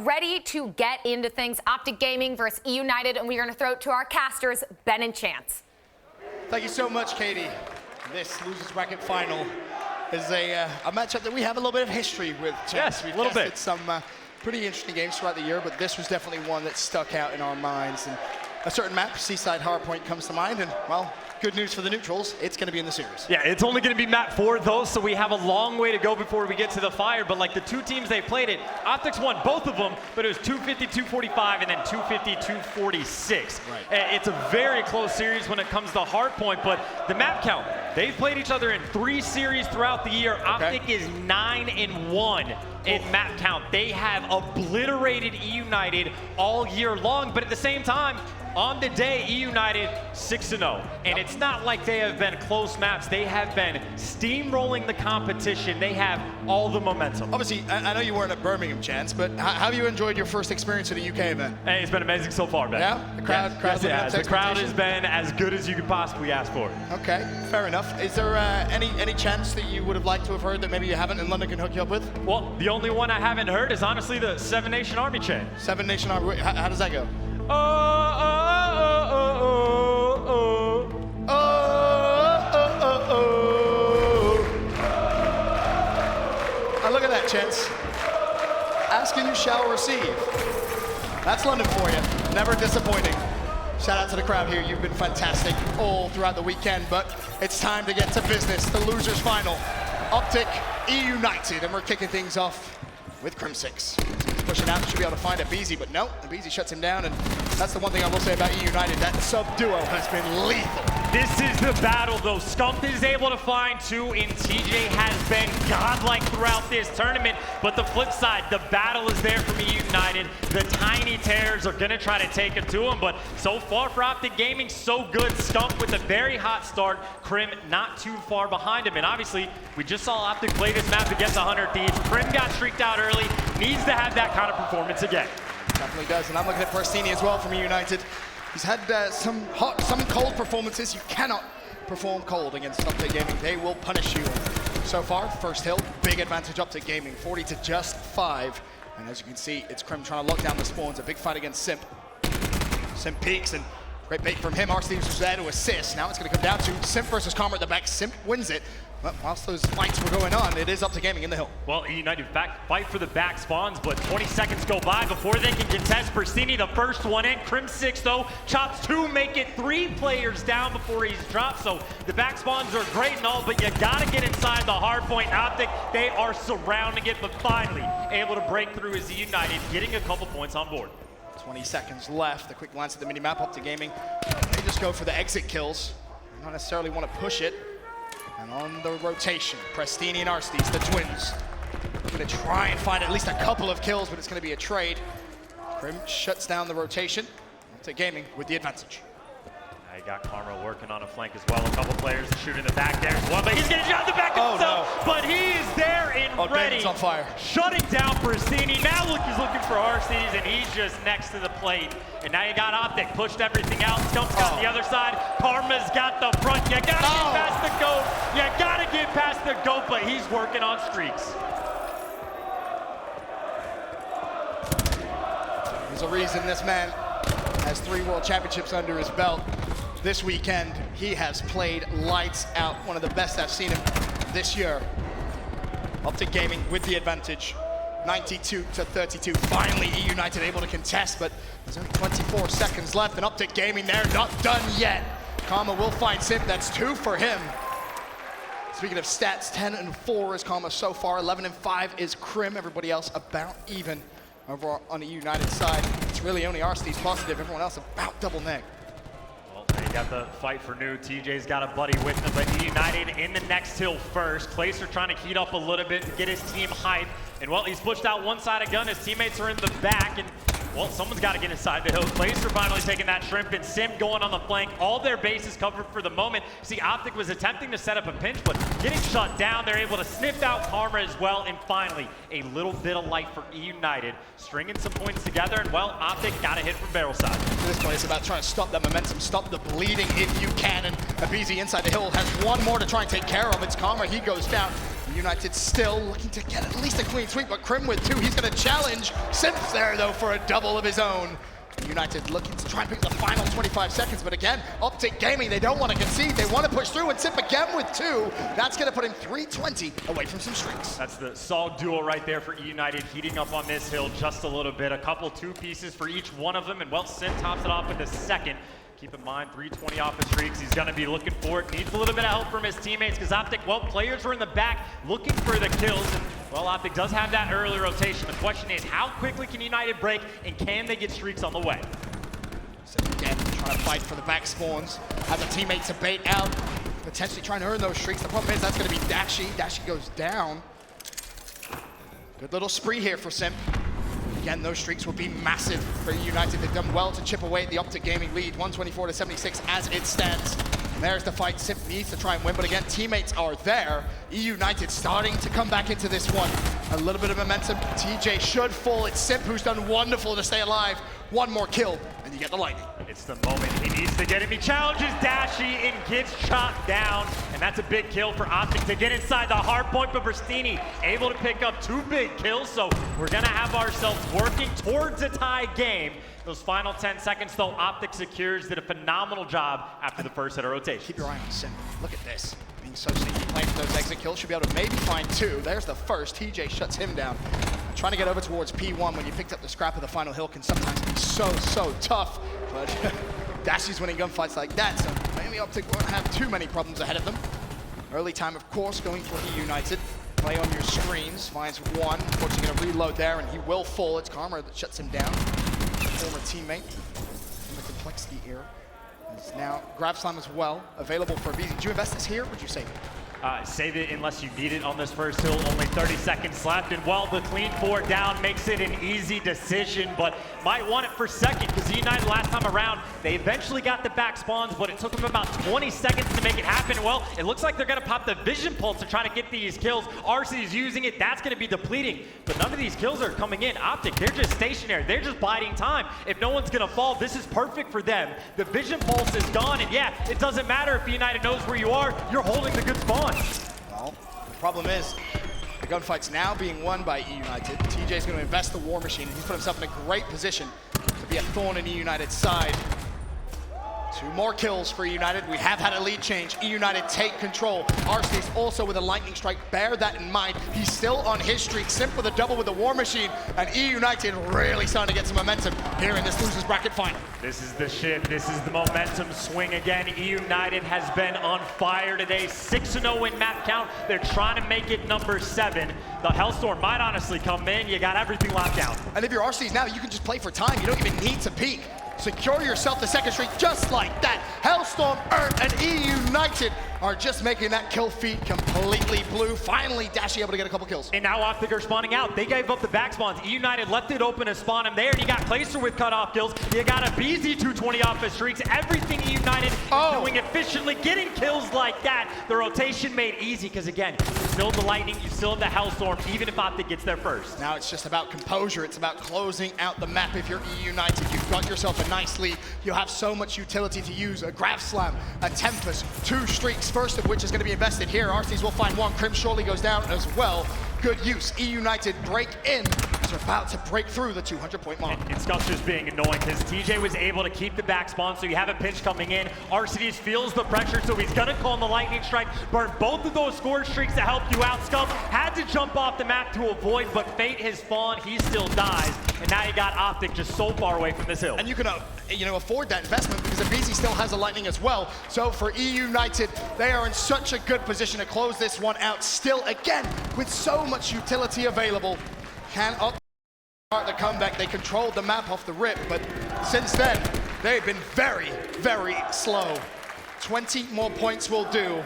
ready to get into things. Optic Gaming versus eUnited, and we're going to throw it to our casters, Ben and Chance. Thank you so much, Katie. This losers bracket final is a matchup that we have a little bit of history with. Chance. Yes, a little bit. Some pretty interesting games throughout the year, but this was definitely one that stuck out in our minds. And a certain map, Seaside Hardpoint, comes to mind, and well, good news for the neutrals, it's going to be in the series. Yeah, it's only going to be map 4 though, so we have a long way to go before we get to the fire. But like the two teams they played it, Optics won both of them, but it was 250-245 and then 250-246. Right. It's a very close series when it comes to Hardpoint, but the map count, they've played each other in 3 series throughout the year. Optic is 9-1 in map count. They have obliterated eUnited all year long, but at the same time, on the day, eUnited 6-0. And it's not like they have been close maps. They have been steamrolling the competition. They have all the momentum. Obviously, I know you weren't at Birmingham, Chance, but how have you enjoyed your first experience at a UK event? Hey, it's been amazing so far, Ben. Yeah? The crowd, yes, the crowd has been as good as you could possibly ask for. Okay, fair enough. Is there any chance that you would have liked to have heard that maybe you haven't and London can hook you up with? Well, the only one I haven't heard is honestly the 7 Nation Army chain. 7 Nation Army, how does that go? Look at that, Chance. Ask and you shall receive. That's London for you. Never disappointing. Shout out to the crowd here. You've been fantastic all throughout the weekend, but it's time to get to business. The losers final. Optic eUnited, and we're kicking things off with Crim6. He's pushing out, should be able to find Abizi, but no, Abizi shuts him down, and that's the one thing I will say about eUnited. That sub-duo has been lethal. This is the battle, though. Scump is able to find 2, and TJ has been godlike throughout this tournament. But the flip side, the battle is there for eUnited. The Tiny Terrors are going to try to take it to him, but so far for Optic Gaming, so good. Scump with a very hot start. Crim not too far behind him, and obviously, we just saw Optic play this map against 100 Thieves. Crim got streaked out early, needs to have that kind of performance again. Definitely does, and I'm looking at Prestini as well from eUnited. He's had some hot, some cold performances. You cannot perform cold against Optic Gaming. They will punish you. So far, first hill, big advantage Optic Gaming, 40 to just 5. And as you can see, it's Crim trying to lock down the spawns. A big fight against Simp. Simp peeks, and great bait from him. Arsteves was there to assist. Now it's going to come down to Simp versus Karma at the back. Simp wins it. But whilst those fights were going on, it is Optic Gaming in the hill. Well, eUnited fight for the back spawns, but 20 seconds go by before they can contest. Prestini, the first one in. Crim6, though, chops 2, make it 3 players down before he's dropped. So the back spawns are great and all, but you gotta get inside the hard point. Optic, they are surrounding it, but finally able to break through as eUnited, getting a couple points on board. 20 seconds left. A quick glance at the mini-map. Optic Gaming, they just go for the exit kills. They don't necessarily want to push it. And on the rotation, Prestini and Arsteves, the twins, going to try and find at least a couple of kills, but it's going to be a trade. Crim shuts down the rotation. Optic Gaming with the advantage. Now you got Karma working on a flank as well. A couple players shooting the back there as well, but he's going to jump the back himself. No. But he is there and ready. Damon's on fire. Shutting down Prestini. Now he's looking for Arsteves, and he's just next to the plate. And now you got Optic, pushed everything out. Stump's got the other side. Karma's got the front. You gotta get past the goat. You gotta get past the goat, but he's working on streaks. There's a reason this man has 3 World Championships under his belt. This weekend, he has played lights out. One of the best I've seen him this year. Optic Gaming with the advantage. 92 to 32. Finally, eUnited able to contest, but there's only 24 seconds left, and Optic Gaming, they're not done yet. Karma will find Simp. That's 2 for him. Speaking of stats, 10-4 is Karma so far. 11-5 is Crim. Everybody else about even over on the eUnited side. It's really only Arsteves positive. Everyone else about double neg. Well, they got the fight for new. TJ's got a buddy with him, but eUnited in the next hill first. Placer trying to heat up a little bit and get his team hyped. And well, he's pushed out one side of gun. His teammates are in the back, and well, someone's got to get inside the hill. Placer finally taking that shrimp, and Simp going on the flank. All their bases covered for the moment. See, Optic was attempting to set up a pinch, but getting shut down. They're able to sniff out Karma as well, and finally, a little bit of light for eUnited, stringing some points together, and well, Optic got a hit from barrel side. This play is about trying to stop that momentum, stop the bleeding if you can, and Abizi inside the hill has one more to try and take care of. It's Karma, he goes down. United still looking to get at least a clean sweep, but Krim with 2. He's going to challenge Simps there, though, for a double of his own. United looking to try and pick the final 25 seconds, but again, Optic Gaming, they don't want to concede. They want to push through, and Simp again with 2. That's going to put him 320 away from some streaks. That's the solid duo right there for eUnited, heating up on this hill just a little bit. A couple 2 pieces for each one of them, and well, Simp tops it off in the second. Keep in mind, 320 off the streaks. He's going to be looking for it. Needs a little bit of help from his teammates because Optic, well, players were in the back looking for the kills. And, well, Optic does have that early rotation. The question is, how quickly can United break, and can they get streaks on the way? So again, trying to fight for the back spawns. Have the teammates to bait out, potentially trying to earn those streaks. The problem is that's going to be Dashi. Dashi goes down. Good little spree here for Simp. Again, those streaks will be massive for United. They've done well to chip away at the Optic Gaming lead, 124-76 as it stands. And there's the fight. Simp needs to try and win, but again, teammates are there. eUnited starting to come back into this one. A little bit of momentum. TJ should fall. It's Simp who's done wonderful to stay alive. One more kill, and you get the lightning. It's the moment he needs to get him. He challenges Dashi and gets shot down. And that's a big kill for Optic to get inside the hard point, but Bristini able to pick up 2 big kills. So we're gonna have ourselves working towards a tie game. Those final 10 seconds, though, Optic secures did a phenomenal job after the first set of rotation. Keep your eye on Simp. Look at this. Being so sneaky, playing for those exit kills. Should be able to maybe find 2. There's the first. TJ shuts him down. Trying to get over towards P1 when you picked up the scrap of the final hill can sometimes be so tough. But Dashi's winning gunfights like that, so maybe Optic won't have too many problems ahead of them. Early time, of course, going for eUnited. Play on your screens. Finds 1. Unfortunately, going to reload there, and he will fall. It's Karma that shuts him down. Former teammate in the complexity era. Is now Grab Slam as well, available for BZ. Do you invest this here, or would you save it? Save it unless you need it on this first hill. Only 30 seconds left, and while the clean 4 down makes it an easy decision, but might want it for second because United last time around, they eventually got the back spawns, but it took them about 20 seconds to make it happen. Well, it looks like they're going to pop the vision pulse to try to get these kills. RC is using it. That's going to be depleting, but none of these kills are coming in. Optic, they're just stationary. They're just biding time. If no one's going to fall, this is perfect for them. The vision pulse is gone, and yeah, it doesn't matter if United knows where you are. You're holding the good spawn. Well, the problem is, the gunfight's now being won by eUnited. TJ's going to invest the War Machine, and he's put himself in a great position to be a thorn in eUnited's side. 2 more kills for eUnited. We have had a lead change. eUnited take control. RC's also with a lightning strike. Bear that in mind. He's still on his streak. Simp with a double with the War Machine. And eUnited really starting to get some momentum here in this losers bracket final. This is the shift. This is the momentum swing again. eUnited has been on fire today. 6-0 in map count. They're trying to make it number 7. The Hellstorm might honestly come in. You got everything locked down. And if you're RC's now, you can just play for time. You don't even need to peek. Secure yourself the second streak just like that. Hellstorm earned, and eUnited are just making that kill feed completely blue. Finally, Dashi able to get a couple kills. And now Optic are spawning out. They gave up the back spawns. eUnited left it open to spawn him there. You got Placer with cutoff kills. You got a BZ 220 off his streaks. Everything eUnited is doing efficiently, getting kills like that. The rotation made easy because, again, you still have the Lightning, you still have the Hellstorm, even if Optic gets there first. Now it's just about composure. It's about closing out the map. If you're eUnited, you've got yourself a nice lead. You have so much utility to use. A Grab Slam, a Tempest, 2 streaks, first of which is going to be invested here. RCs will find 1. Krim surely goes down as well. Good use. eUnited break in as they're about to break through the 200-point mark. And Scuff's just being annoying because TJ was able to keep the back spawn, so you have a pinch coming in. RCDs feels the pressure, so he's going to call in the lightning strike. Burn both of those score streaks to help you out. Scuff had to jump off the map to avoid, but Fate has fallen. He still dies. And now you got Optic just so far away from this hill. And you can afford that investment because the BZ still has a lightning as well. So for eUnited, they are in such a good position to close this one out still, again, with so much utility available. Can Optic start the comeback? They controlled the map off the rip, but since then, they've been very, very slow. 20 more points will do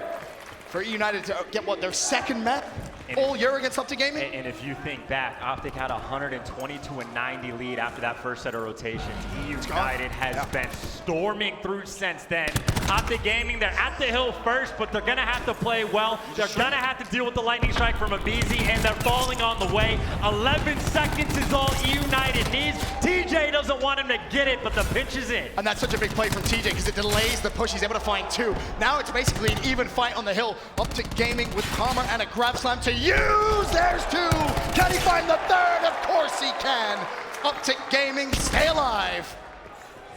for eUnited to get, what, their second map all year against Optic Gaming? And if you think back, Optic had a 120-90 lead after that first set of rotations. eUnited has been storming through since then. Optic Gaming, they're at the hill first, but they're gonna have to play well. They're gonna have to deal with the lightning strike from a BZ, and they're falling on the way. 11 seconds is all eUnited needs. TJ doesn't want want him to get it, but the pitch is in. And that's such a big play from TJ because it delays the push. He's able to find two. Now it's basically an even fight on the hill. Optic Gaming with Palmer and a grab slam to use. There's two. Can he find the third? Of course he can. Optic Gaming stay alive.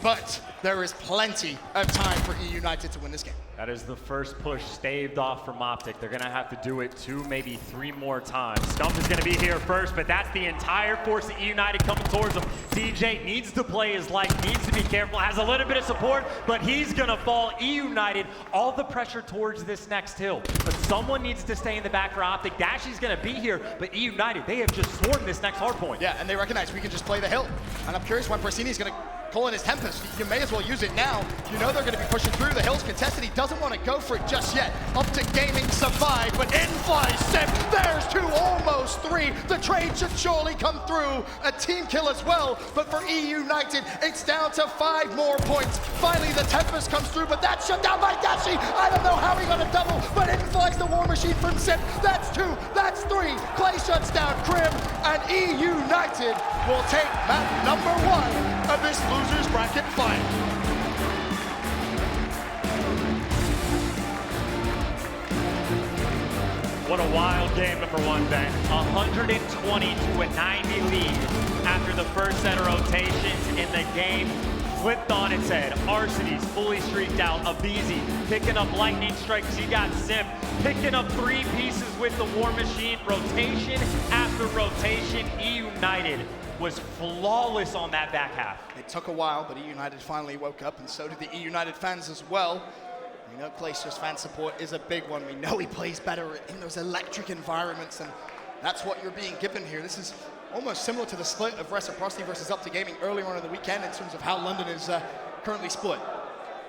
But there is plenty of time for eUnited to win this game. That is the first push staved off from Optic. They're gonna have to do it 2, maybe 3 more times. Stump is gonna be here first, but that's the entire force of eUnited coming towards him. TJ needs to play his life, needs to be careful, has a little bit of support, but he's gonna fall. eUnited, all the pressure towards this next hill. But someone needs to stay in the back for Optic. Dashy's gonna be here, but eUnited, they have just swarmed this next hard point. Yeah, and they recognize we can just play the hill. And I'm curious when Persini's gonna call in his Tempest. You may as well use it now. You know they're gonna be pushing through. The hill's contested. He doesn't want to go for it just yet. Optic Gaming survived, but in flies Simp. There's 2, almost 3. The trade should surely come through. A team kill as well, but for eUnited, it's down to 5 more points. Finally, the Tempest comes through, but that's shut down by Dashi. I don't know how he got a double, but in flies the War Machine from Simp. That's 2, that's 3. Clay shuts down Krim, and eUnited will take map number 1 of this losers bracket final. What a wild game, number 1, Ben. 120 to a 90 lead after the first set of rotations, and the game flipped on its head. Arseny's fully streaked out. Abizi picking up lightning strikes. He got Simp picking up 3 pieces with the War Machine. Rotation after rotation. eUnited was flawless on that back half. It took a while, but eUnited finally woke up, and so did the eUnited fans as well. We know Clayster's fan support is a big one. We know he plays better in those electric environments, and that's what you're being given here. This is almost similar to the split of Reciprocity versus Optic Gaming earlier on in the weekend in terms of how London is currently split.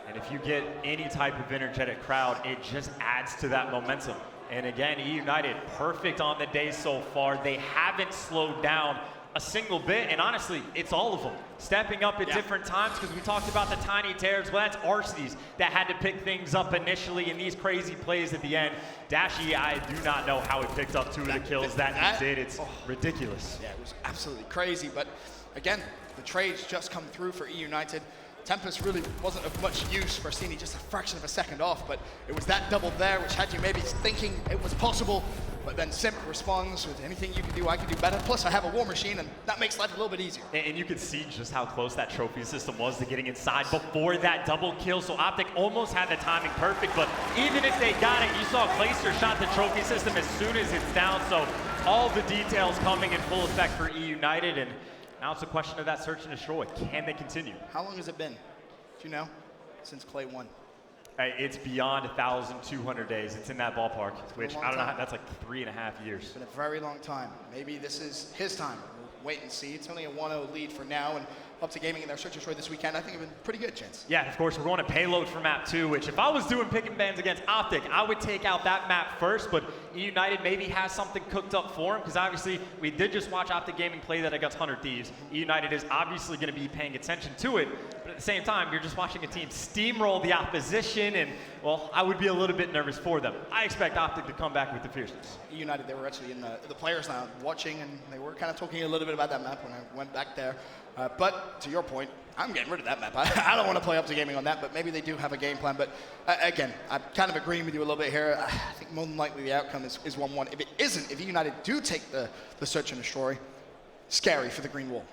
And if you get any type of energetic crowd, it just adds to that momentum. And again, eUnited, perfect on the day so far. They haven't slowed down a single bit, and honestly, it's all of them. Stepping up at different times, because we talked about the tiny tears. Well, that's Arseny's that had to pick things up initially in these crazy plays at the end. Dashy, I do not know how he picked up 2 of the kills that he did. It's ridiculous. Yeah, it was absolutely crazy, but again, the trades just come through for eUnited. Tempest really wasn't of much use for Persini, just a fraction of a second off, but it was that double there which had you maybe thinking it was possible, but then Simp responds with anything you can do, I can do better. Plus I have a War Machine, and that makes life a little bit easier. And you could see just how close that trophy system was to getting inside before that double kill, so Optic almost had the timing perfect, but even if they got it, you saw Clayster shot the trophy system as soon as it's down, so all the details coming in full effect for eUnited, and now it's a question of that search and destroy. Can they continue? How long has it been, do you know, since Clay won? It's beyond 1,200 days. It's in that ballpark, which I don't know, that's like 3.5 years. It's been a very long time. Maybe this is his time. We'll wait and see. It's only a 1-0 lead for now, and Optic Gaming in their search and destroy this weekend, I think have been pretty good chance. Yeah, of course, we're going to payload for map 2, which if I was doing pick and bans against Optic, I would take out that map first, but eUnited maybe has something cooked up for him, because obviously we did just watch Optic Gaming play that against 100 Thieves. eUnited is obviously going to be paying attention to it, but at the same time, you're just watching a team steamroll the opposition, and, well, I would be a little bit nervous for them. I expect Optic to come back with the fierceness. eUnited, they were actually in the players' lounge watching, and they were kind of talking a little bit about that map when I went back there. But to your point, I'm getting rid of that map. I don't want to play Optic Gaming on that, but maybe they do have a game plan. But again, I'm kind of agreeing with you a little bit here. I think more than likely the outcome is 1-1. If it isn't, if eUnited do take the search and destroy, scary for the Green Wall.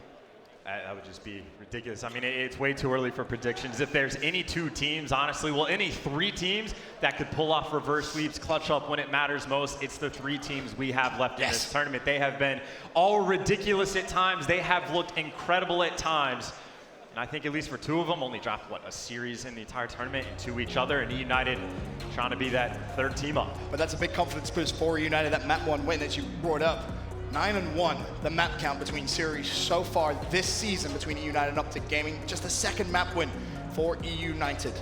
That would just be ridiculous. I mean, it's way too early for predictions. If there's any 2 teams, honestly, well, any 3 teams that could pull off reverse sweeps, clutch up when it matters most, it's the 3 teams we have left in this tournament. They have been all ridiculous at times. They have looked incredible at times. And I think at least for 2 of them, only dropped, what, a series in the entire tournament and to each other, and eUnited trying to be that 3rd team up. But that's a big confidence boost for eUnited, that map 1 win that you brought up. 9-1, the map count between series so far this season between eUnited and Optic Gaming. Just the 2nd map win for eUnited.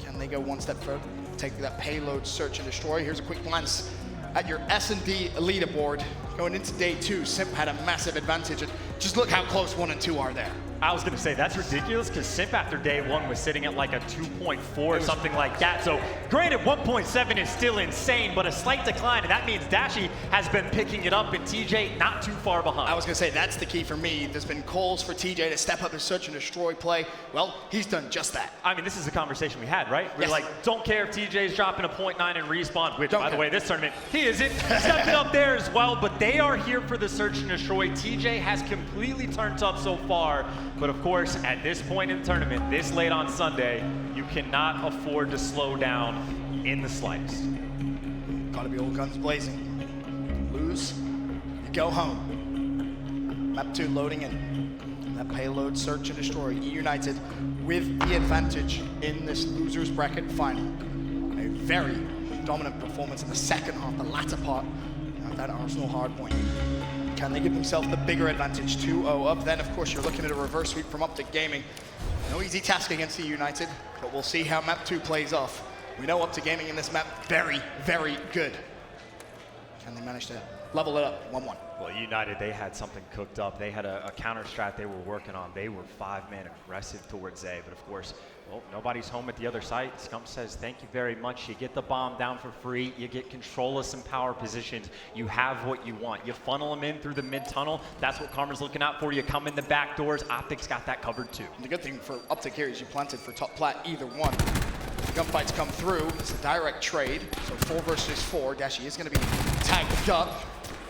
Can they go one step further? Take that payload, search and destroy. Here's a quick glance at your S&D leaderboard. Going into day 2, Simp had a massive advantage, and just look how close 1 and 2 are there. I was going to say, that's ridiculous, because Simp after day one was sitting at like a 2.4 or something like that. So granted, 1.7 is still insane, but a slight decline, and that means Dashy has been picking it up, and TJ not too far behind. I was going to say, that's the key for me. There's been calls for TJ to step up his search and destroy play. Well, he's done just that. I mean, this is a conversation we had, right? We're Yes. like, don't care if TJ's dropping a 0.9 in respawn, which, by the way, this tournament, he isn't. Stepping up there as well, but they are here for the search and destroy. TJ has completely turned up so far, but of course, at this point in the tournament, this late on Sunday, you cannot afford to slow down in the slightest. Gotta be all guns blazing. Lose, you go home. Map 2 loading in. That payload, search and destroy. eUnited with the advantage in this loser's bracket final. A very dominant performance in the second half, the latter part of that Arsenal hardpoint. Can they give themselves the bigger advantage? 2-0 up. Then, of course, you're looking at a reverse sweep from Optic Gaming. No easy task against eUnited, but we'll see how map 2 plays off. We know Optic Gaming in this map, very, very good. Can they manage to level it up? 1-1. Well, eUnited, they had something cooked up. They had a counter strat they were working on. They were 5-man aggressive towards A, but of course, well, nobody's home at the other site. Scump says, thank you very much. You get the bomb down for free. You get control of some power positions. You have what you want. You funnel them in through the mid-tunnel. That's what Karma's looking out for. You come in the back doors. Optic's got that covered too. And the good thing for Optic here is you planted for top plat either one. The gunfights come through. It's a direct trade. So 4 versus 4. Dashy is going to be tagged up.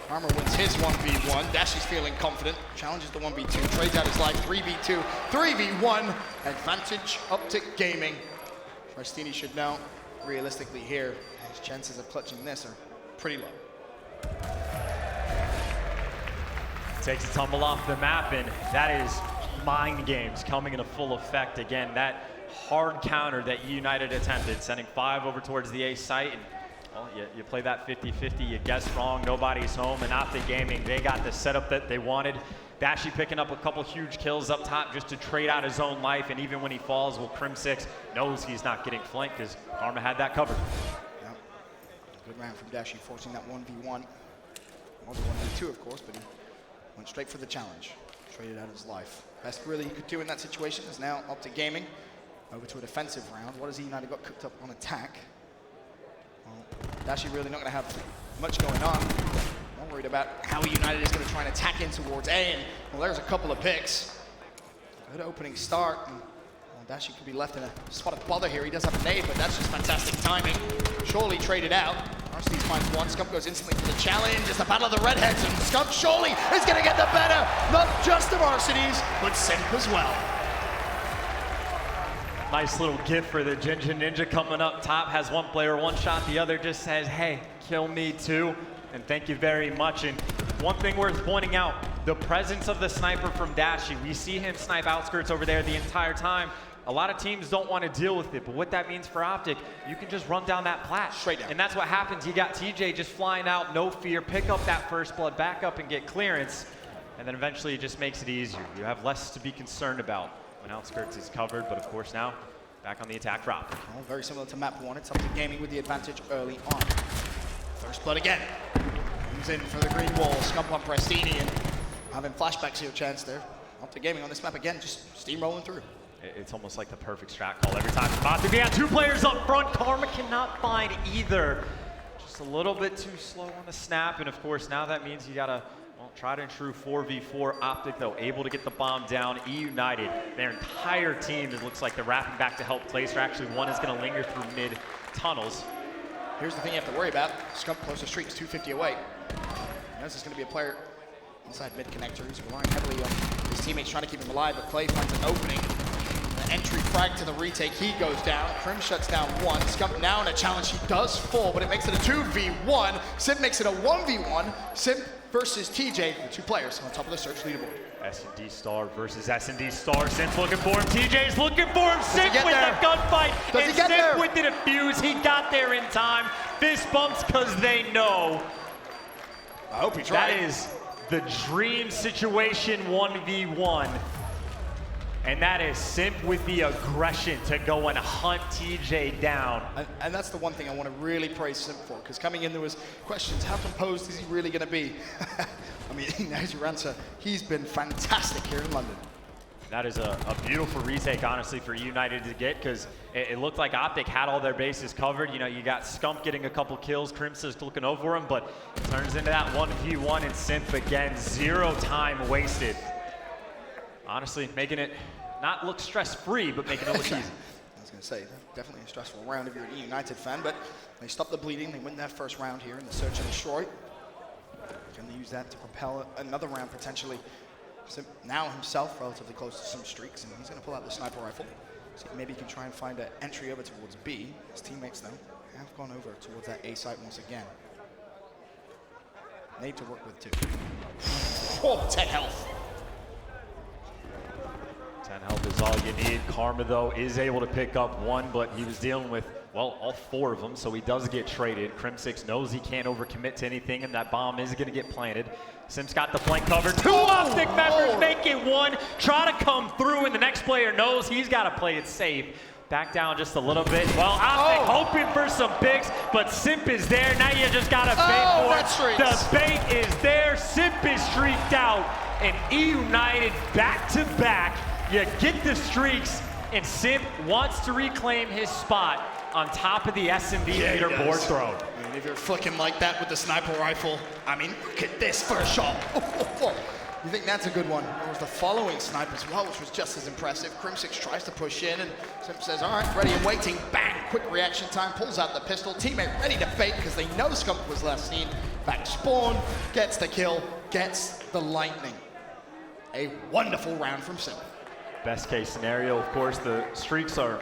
Karma wins his 1v1. Dashy's feeling confident. Challenges the 1v2. Trades out his life. 3v2. 3v1. Advantage Optic Gaming. Tristini should know, realistically here, his chances of clutching this are pretty low. Takes a tumble off the map, and that is mind games coming into full effect. Again, that hard counter that eUnited attempted, sending 5 over towards the A site. And, well, you play that 50-50, you guess wrong, nobody's home, and Optic Gaming, they got the setup that they wanted. Dashy picking up a couple huge kills up top just to trade out his own life, and even when he falls, well, Crim6 knows he's not getting flanked because Karma had that covered. Yep. Good round from Dashy, forcing that 1v1. It was a 1v2, of course, but he went straight for the challenge. Traded out his life. Best really he could do in that situation is now Optic Gaming over to a defensive round. What has eUnited got cooked up on attack? Well, Dashy really not going to have much going on. I'm worried about how eUnited is going to try and attack in towards A, and well, there's a couple of picks. Good opening start, and well, Dashy could be left in a spot of bother here. He does have a nade, but that's just fantastic timing. Surely traded out. Arsenal finds one. Scump goes instantly for the challenge. It's the battle of the redheads, and Scump surely is going to get the better, not just of Varsities, but Simp as well. Nice little gift for the Ginger Ninja coming up top. Has one player one shot, the other just says, hey, kill me too. And thank you very much. And one thing worth pointing out, the presence of the sniper from Dashy. We see him snipe outskirts over there the entire time. A lot of teams don't want to deal with it, but what that means for Optic, you can just run down that plat. Straight down. And that's what happens. You got TJ just flying out, no fear, pick up that first blood, back up and get clearance. And then eventually it just makes it easier. You have less to be concerned about when outskirts is covered, but of course now, back on the attack for Optic. Well, very similar to map 1. It's Optic Gaming with the advantage early on. First blood again. Comes in for the green wall. Scump on Prestini, and having flashbacks to your chance there. Optic Gaming on this map again, just steamrolling through. It's almost like the perfect strat call every time. Optic, we have 2 players up front. Karma cannot find either. Just a little bit too slow on the snap, and of course now that means you gotta, well, tried and true 4v4. Optic though able to get the bomb down. eUnited, their entire team, it looks like they're wrapping back to help Placer. Actually, one is gonna linger through mid tunnels. Here's the thing you have to worry about. Scump close to streak is 250 away. Now this is going to be a player inside mid connector. He's relying heavily on his teammates trying to keep him alive, but Clay finds an opening. An entry frag to the retake. He goes down. Crim shuts down one. Scump now in a challenge. He does fall, but it makes it a 2v1. Simp makes it a 1v1. Simp versus TJ, the 2 players on top of the search leaderboard. S&D Star versus S&D Star. Simp's looking for him. TJ's looking for him. Simp with there? the gunfight. Does he get Simp there? with the defuse. He got there in time. Fist bumps because they know. I hope he tried. That is the dream situation 1v1. And that is Simp with the aggression to go and hunt TJ down. And that's the one thing I want to really praise Simp for, because coming in there was questions, how composed is he really going to be? I mean, there's your answer. He's been fantastic here in London. That is a beautiful retake, honestly, for eUnited to get, because it looked like Optic had all their bases covered. You know, you got Scump getting a couple kills, Crimson's looking over him, but it turns into that 1v1, and Simp again, 0 time wasted. Honestly, making it not look stress-free, but making it look easy. I was going to say, definitely a stressful round if you're an eUnited fan, but they stop the bleeding. They win their first round here in the search and destroy. Can they use that to propel another round potentially? Simp now himself relatively close to some streaks, and he's going to pull out the sniper rifle. So maybe he can try and find an entry over towards B. His teammates, though, have gone over towards that A site once again. Need to work with 2. Oh, 10 health. 10 health is all you need. Karma, though, is able to pick up 1, but he was dealing with, well, all 4 of them, so he does get traded. Crim6 knows he can't overcommit to anything, and that bomb is going to get planted. Simp's got the flank covered. 2 Optic members make it 1. Try to come through, and the next player knows he's got to play it safe. Back down just a little bit. Well, Optic hoping for some picks, but Simp is there. Now you just got to bait for it. The bait is there. Simp is streaked out, and eUnited back-to-back. You get the streaks, and Simp wants to reclaim his spot on top of the S&D leaderboard throne. I mean, if you're flicking like that with the sniper rifle, I mean, look at this first shot. You think that's a good one? There was the following snipe as well, which was just as impressive. Crim6 tries to push in, and Simp says, all right, ready and waiting. Bang, quick reaction time, pulls out the pistol. Teammate ready to fake because they know Scump was last seen. Back spawn, gets the kill, gets the lightning. A wonderful round from Simp. Best case scenario, of course, the streaks are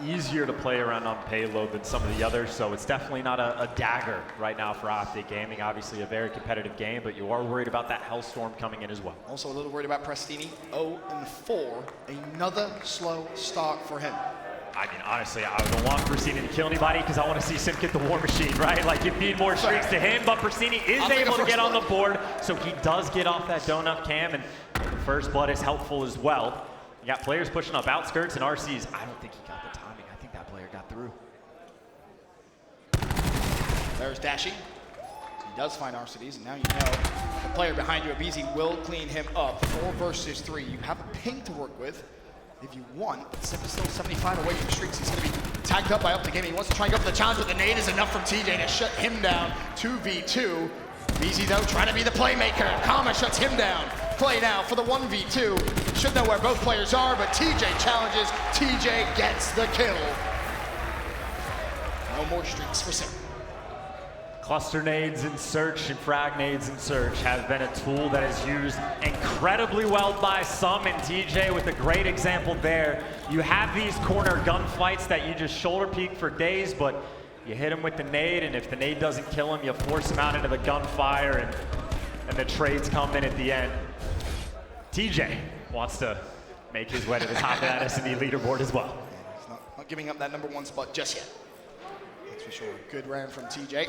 easier to play around on payload than some of the others, so it's definitely not a dagger right now for Optic Gaming. Obviously a very competitive game, but you are worried about that Hellstorm coming in as well. Also a little worried about Prestini, 0-4, another slow start for him. I mean, honestly, I don't want Prestini to kill anybody because I want to see Simp get the war machine, right? Like, you need more streaks to him, but Prestini is able to get on the board, so he does get off that donut cam, and the first blood is helpful as well. You got players pushing up outskirts and RCs. I don't think he got the timing. I think that player got through. There's Dashy. He does find RCDs, and now you know the player behind you, Abizi, will clean him up. 4 versus 3. You have a ping to work with if you want, but Simp is still 75 away from streaks. He's going to be tagged up by Optic Gaming. He wants to try and go for the challenge, but the nade is enough from TJ to shut him down. 2v2. Abizi, though, trying to be the playmaker. Karma shuts him down. Play now for the 1v2. Should know where both players are, but TJ challenges. TJ gets the kill. No more streaks for Simp. Cluster nades in search and frag nades in search have been a tool that is used incredibly well by some, and TJ with a great example there. You have these corner gunfights that you just shoulder peek for days, but you hit him with the nade, and if the nade doesn't kill him, you force him out into the gunfire, and the trades come in at the end. TJ wants to make his way to the top of that S&D leaderboard as well. He's not giving up that #1 spot just yet. That's for sure. Good round from TJ.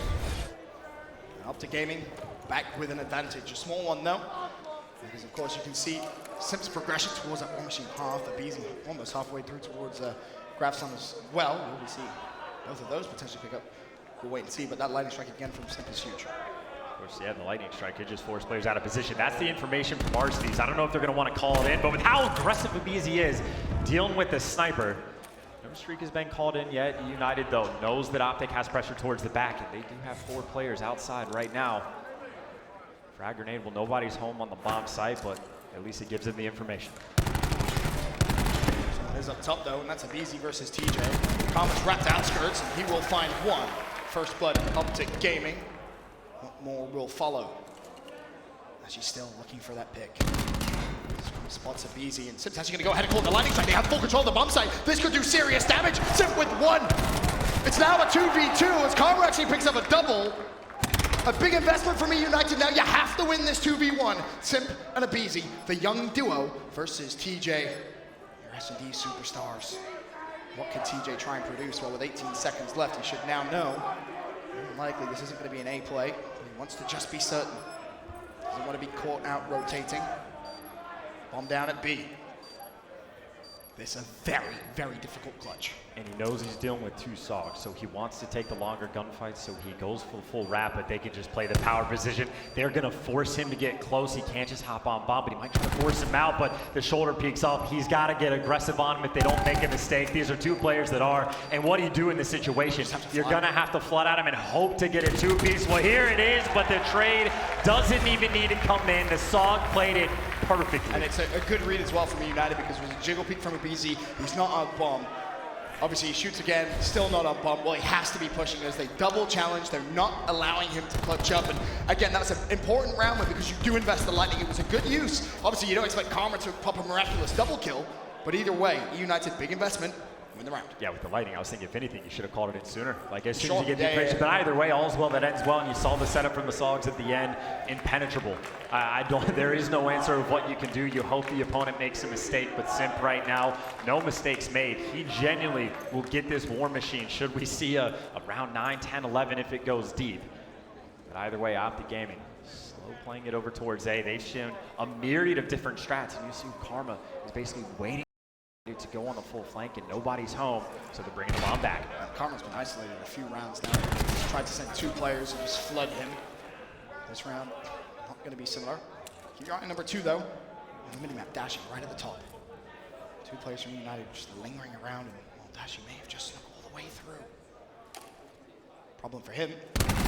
Optic Gaming back with an advantage. A small one though, because of course you can see Simp's progression towards that war machine half. Abizi almost halfway through towards Grafson as well. We'll be seeing both of those potentially pick up. We'll wait and see, but that lightning strike again from Simp is huge. Of course, yeah, the lightning strike could just force players out of position. That's the information from Varsities. I don't know if they're going to want to call it in, but with how aggressive Abizi is dealing with the sniper, no streak has been called in yet. eUnited, though, knows that Optic has pressure towards the back, and they do have 4 players outside right now. Frag grenade, well, nobody's home on the bomb site, but at least it gives them the information. Someone is up top, though, and that's Abizi versus TJ. Karma's wrapped outskirts, and he will find 1. First blood, Optic Gaming. What more will follow? As she's still looking for that pick. Spots Abizi, and Simp's actually going to go ahead and call the lightning strike. They have full control of the bomb site. This could do serious damage. Simp with 1. It's now a 2v2 as Karma actually picks up a double. A big investment from eUnited. Now you have to win this 2v1. Simp and Abizi, the young duo versus TJ, your S&D superstars. What can TJ try and produce? Well, with 18 seconds left, he should now know. Likely this isn't going to be an A play. He wants to just be certain. Doesn't want to be caught out rotating. Bomb down at B. this a very, very difficult clutch. And he knows he's dealing with two Sogs, so he wants to take the longer gunfight, so he goes for the full wrap, but they can just play the power position. They're going to force him to get close. He can't just hop on bomb, but he might try to force him out, but the shoulder peeks up. He's got to get aggressive on him if they don't make a mistake. These are two players that are, and what do you do in this situation? You're going to have to flood at him and hope to get a two-piece. Well, here it is, but the trade doesn't even need to come in. The Sog played it perfectly. And it's a good read as well from eUnited because it was a jiggle peek from a BZ. He's not on bomb. Obviously, he shoots again, still not on bomb. Well, he has to be pushing as they double challenge. They're not allowing him to clutch up. And again, that's an important round win because you do invest the lightning. It was a good use. Obviously, you don't expect Karma to pop a miraculous double kill, but either way, eUnited, big investment, win the round. Yeah, with the lightning, I was thinking, if anything, you should have called it in sooner. Like, as soon Sure. as you get the information. But either way, all's well that ends well, and you saw the setup from the Sogs at the end, impenetrable. There is no answer of what you can do. You hope the opponent makes a mistake, but Simp right now, no mistakes made. He genuinely will get this war machine should we see a round 9, 10, 11 if it goes deep. But either way, Optic Gaming, slow playing it over towards A. They've shown a myriad of different strats, and you see Karma is basically waiting to go on the full flank, and nobody's home, so they're bringing the bomb back. Karma's been isolated a few rounds now. He's tried to send two players and just flood him. This round, not going to be similar. Keep your eye on number 2, though. And the minimap dashing right at the top. Two players from eUnited just lingering around, and well, Dashi may have just snuck all the way through. Problem for him.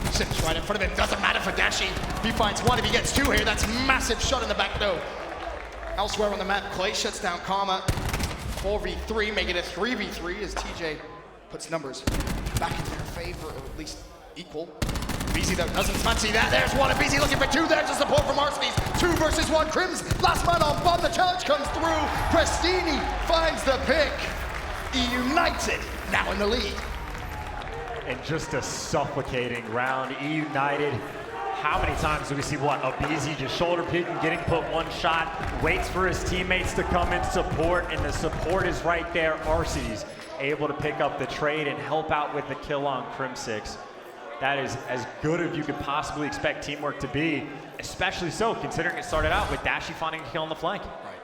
Sips right in front of him. Doesn't matter for Dashi. He finds one. If he gets 2 here, that's a massive shot in the back, though. Elsewhere on the map, Clay shuts down Karma. 4v3, making it 3v3 as TJ puts numbers back in their favor, or at least equal. BZ though doesn't fancy that. There's one, and BZ looking for 2. There's the support from Arsenes. 2 versus 1. Crims, last man on bomb. The challenge comes through. Prestini finds the pick. eUnited now in the lead. And just a suffocating round. eUnited. How many times do we see what? A BZ just shoulder picking, getting put one shot, waits for his teammates to come in support, and the support is right there. Arsenes able to pick up the trade and help out with the kill on Crim6. That is as good as you could possibly expect teamwork to be, especially so considering it started out with Dashi finding a kill on the flank. Right.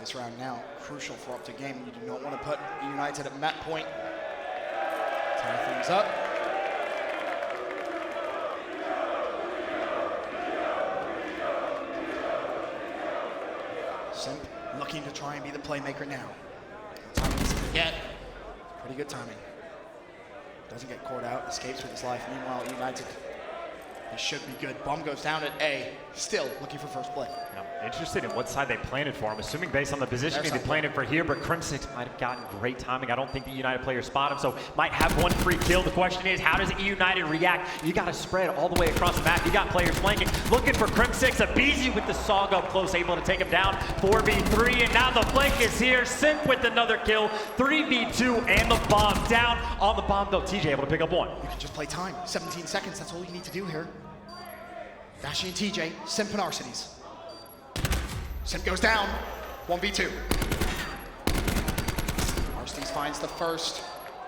This round now, crucial for Optic Gaming. You do not want to put eUnited at map point. Tie things up. Simp looking to try and be the playmaker now. The timing he's gonna get. Pretty good timing. Doesn't get caught out, escapes with his life. Meanwhile, eUnited, they should be good. Bomb goes down at A, still looking for first play. I'm interested in what side they planted for. I'm assuming based on the positioning they planted for here, but Crim6 might have gotten great timing. I don't think the eUnited players spot him, so might have one free kill. The question is, how does eUnited react? You got to spread all the way across the map. You got players flanking, looking for Crim6. A BZ with the Sog up close, able to take him down. 4v3, and now the flank is here. Simp with another kill. 3v2, and the bomb down on the bomb, though. TJ able to pick up one. You can just play time. 17 seconds, that's all you need to do here. Dashi and TJ, Simp and Arsenes. Simp goes down, 1v2. Arsenes finds the first,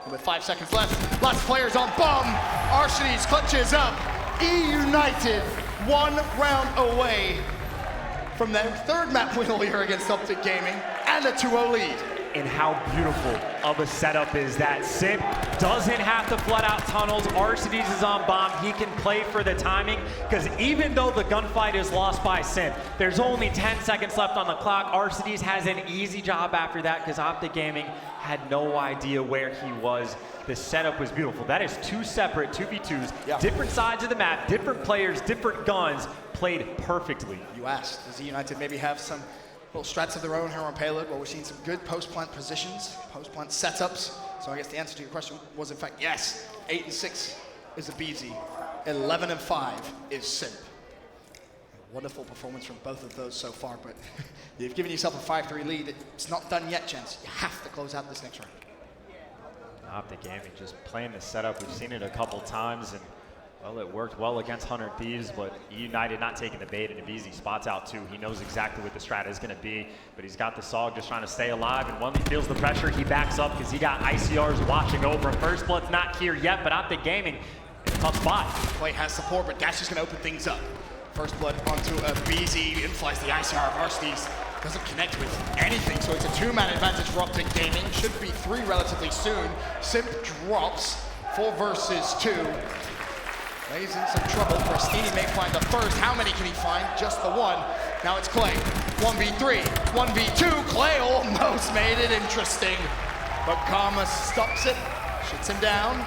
and with 5 seconds left, lots of players on bomb. Arsenes clutches up. eUnited 1 round away from their 3rd map win all year against Optic Gaming and a 2-0 lead. And how beautiful of a setup is that. Simp doesn't have to flood out tunnels. Arsenes is on bomb. He can play for the timing, because even though the gunfight is lost by Simp, there's only 10 seconds left on the clock. Arsenes has an easy job after that because Optic Gaming had no idea where he was. The setup was beautiful. That is 2 separate 2v2s, different sides of the map, different players, different guns, played perfectly. You asked, does eUnited maybe have some little strats of their own here on payload? Well, we're seeing some good post-plant positions, post-plant setups. So I guess the answer to your question was, in fact, yes. 8 and 6 is a BZ. 11 and 5 is Simp. A wonderful performance from both of those so far, but you've given yourself a 5-3 lead. It's not done yet, gents. You have to close out this next round. Optic Gaming just playing the setup. We've seen it a couple times, and well, it worked well against 100 Thieves, but eUnited not taking the bait, and if BZ spots out too, he knows exactly what the strat is going to be, but he's got the Sog just trying to stay alive, and when he feels the pressure, he backs up because he got ICRs watching over him. First blood's not here yet, but Optic Gaming in a tough spot. Clay has support, but Dash is going to open things up. First blood onto a BZ, inflies the ICR of Arsenes. Doesn't connect with anything, so it's a two-man advantage for Optic Gaming. Should be three relatively soon. Simp drops 4 versus 2. He's in some trouble. Prestini may find the first. How many can he find? Just the one. Now it's Clay. 1v3, 1v2. Clay almost made it interesting, but Karma stops it, shuts him down.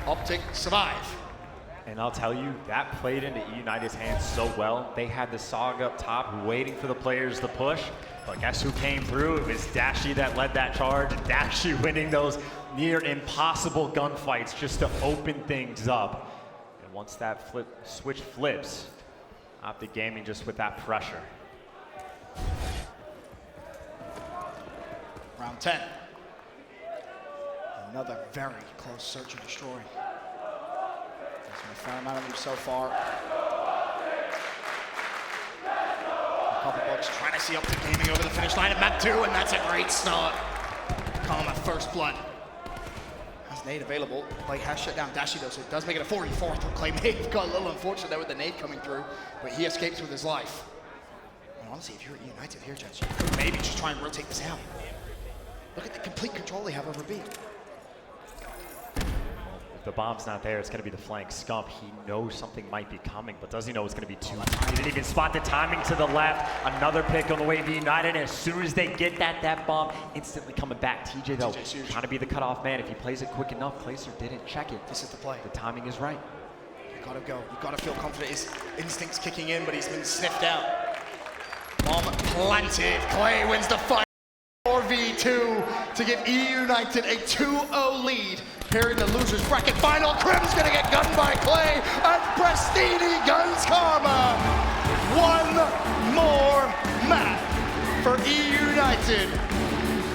Optic survive. And I'll tell you, that played into eUnited's hands so well. They had the Sog up top waiting for the players to push. But guess who came through? It was Dashi that led that charge. Dashi winning those near impossible gunfights just to open things up. And once that switch flips, Optic Gaming just with that pressure. Round 10. Another very close search and destroy. There's been a fair amount of them so far. A couple bucks trying to see Optic Gaming over the finish line at map 2, and that's a great start. Karma, first blood. Has nade available. Clay has shut down Dashi though, so it does make it a 4v4. Clay may have got a little unfortunate there with the nade coming through, but he escapes with his life. And honestly, if you're at eUnited here, Judge, you could maybe just try and rotate this out. Look at the complete control they have over B. If the bomb's not there, it's going to be the flank. Scump, he knows something might be coming, but does he know it's going to be 2? He didn't even spot the timing to the left. Another pick on the way to eUnited, and as soon as they get that bomb, instantly coming back. TJ, though, trying to be the cutoff man. If he plays it quick enough, Placer didn't check it. This is the play. The timing is right. You gotta go. You gotta feel confident. His instinct's kicking in, but he's been sniffed out. Bomb planted. Clay wins the fight. 4v2 to give eUnited a 2-0 lead here in the losers bracket final. Crim's gonna get gunned by Clay, and Prestini guns Karma. One more map for eUnited,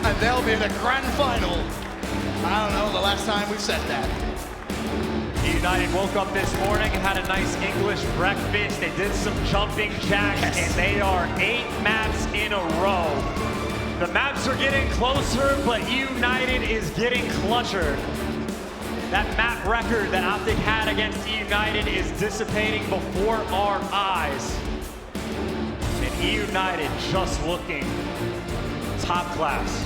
and they'll be in the grand final. I don't know the last time we've said that. eUnited woke up this morning and had a nice English breakfast. They did some jumping jacks, and they are 8 maps in a row. The maps are getting closer, but eUnited is getting clutcher. That map record that Optic had against eUnited is dissipating before our eyes. And eUnited just looking top class.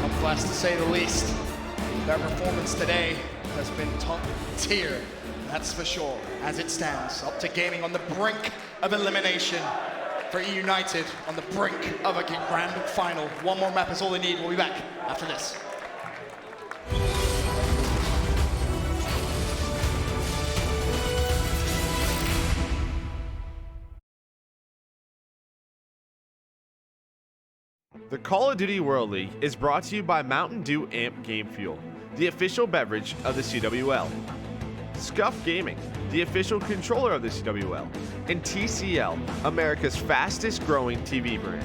Top class to say the least. Their performance today has been top tier, that's for sure. As it stands, Optic Gaming on the brink of elimination. For eUnited on the brink of a grand final. One more map is all they need. We'll be back after this. The Call of Duty World League is brought to you by Mountain Dew Amp Game Fuel, the official beverage of the CWL. Scuff Gaming, the official controller of the CWL, and TCL, America's fastest growing TV brand.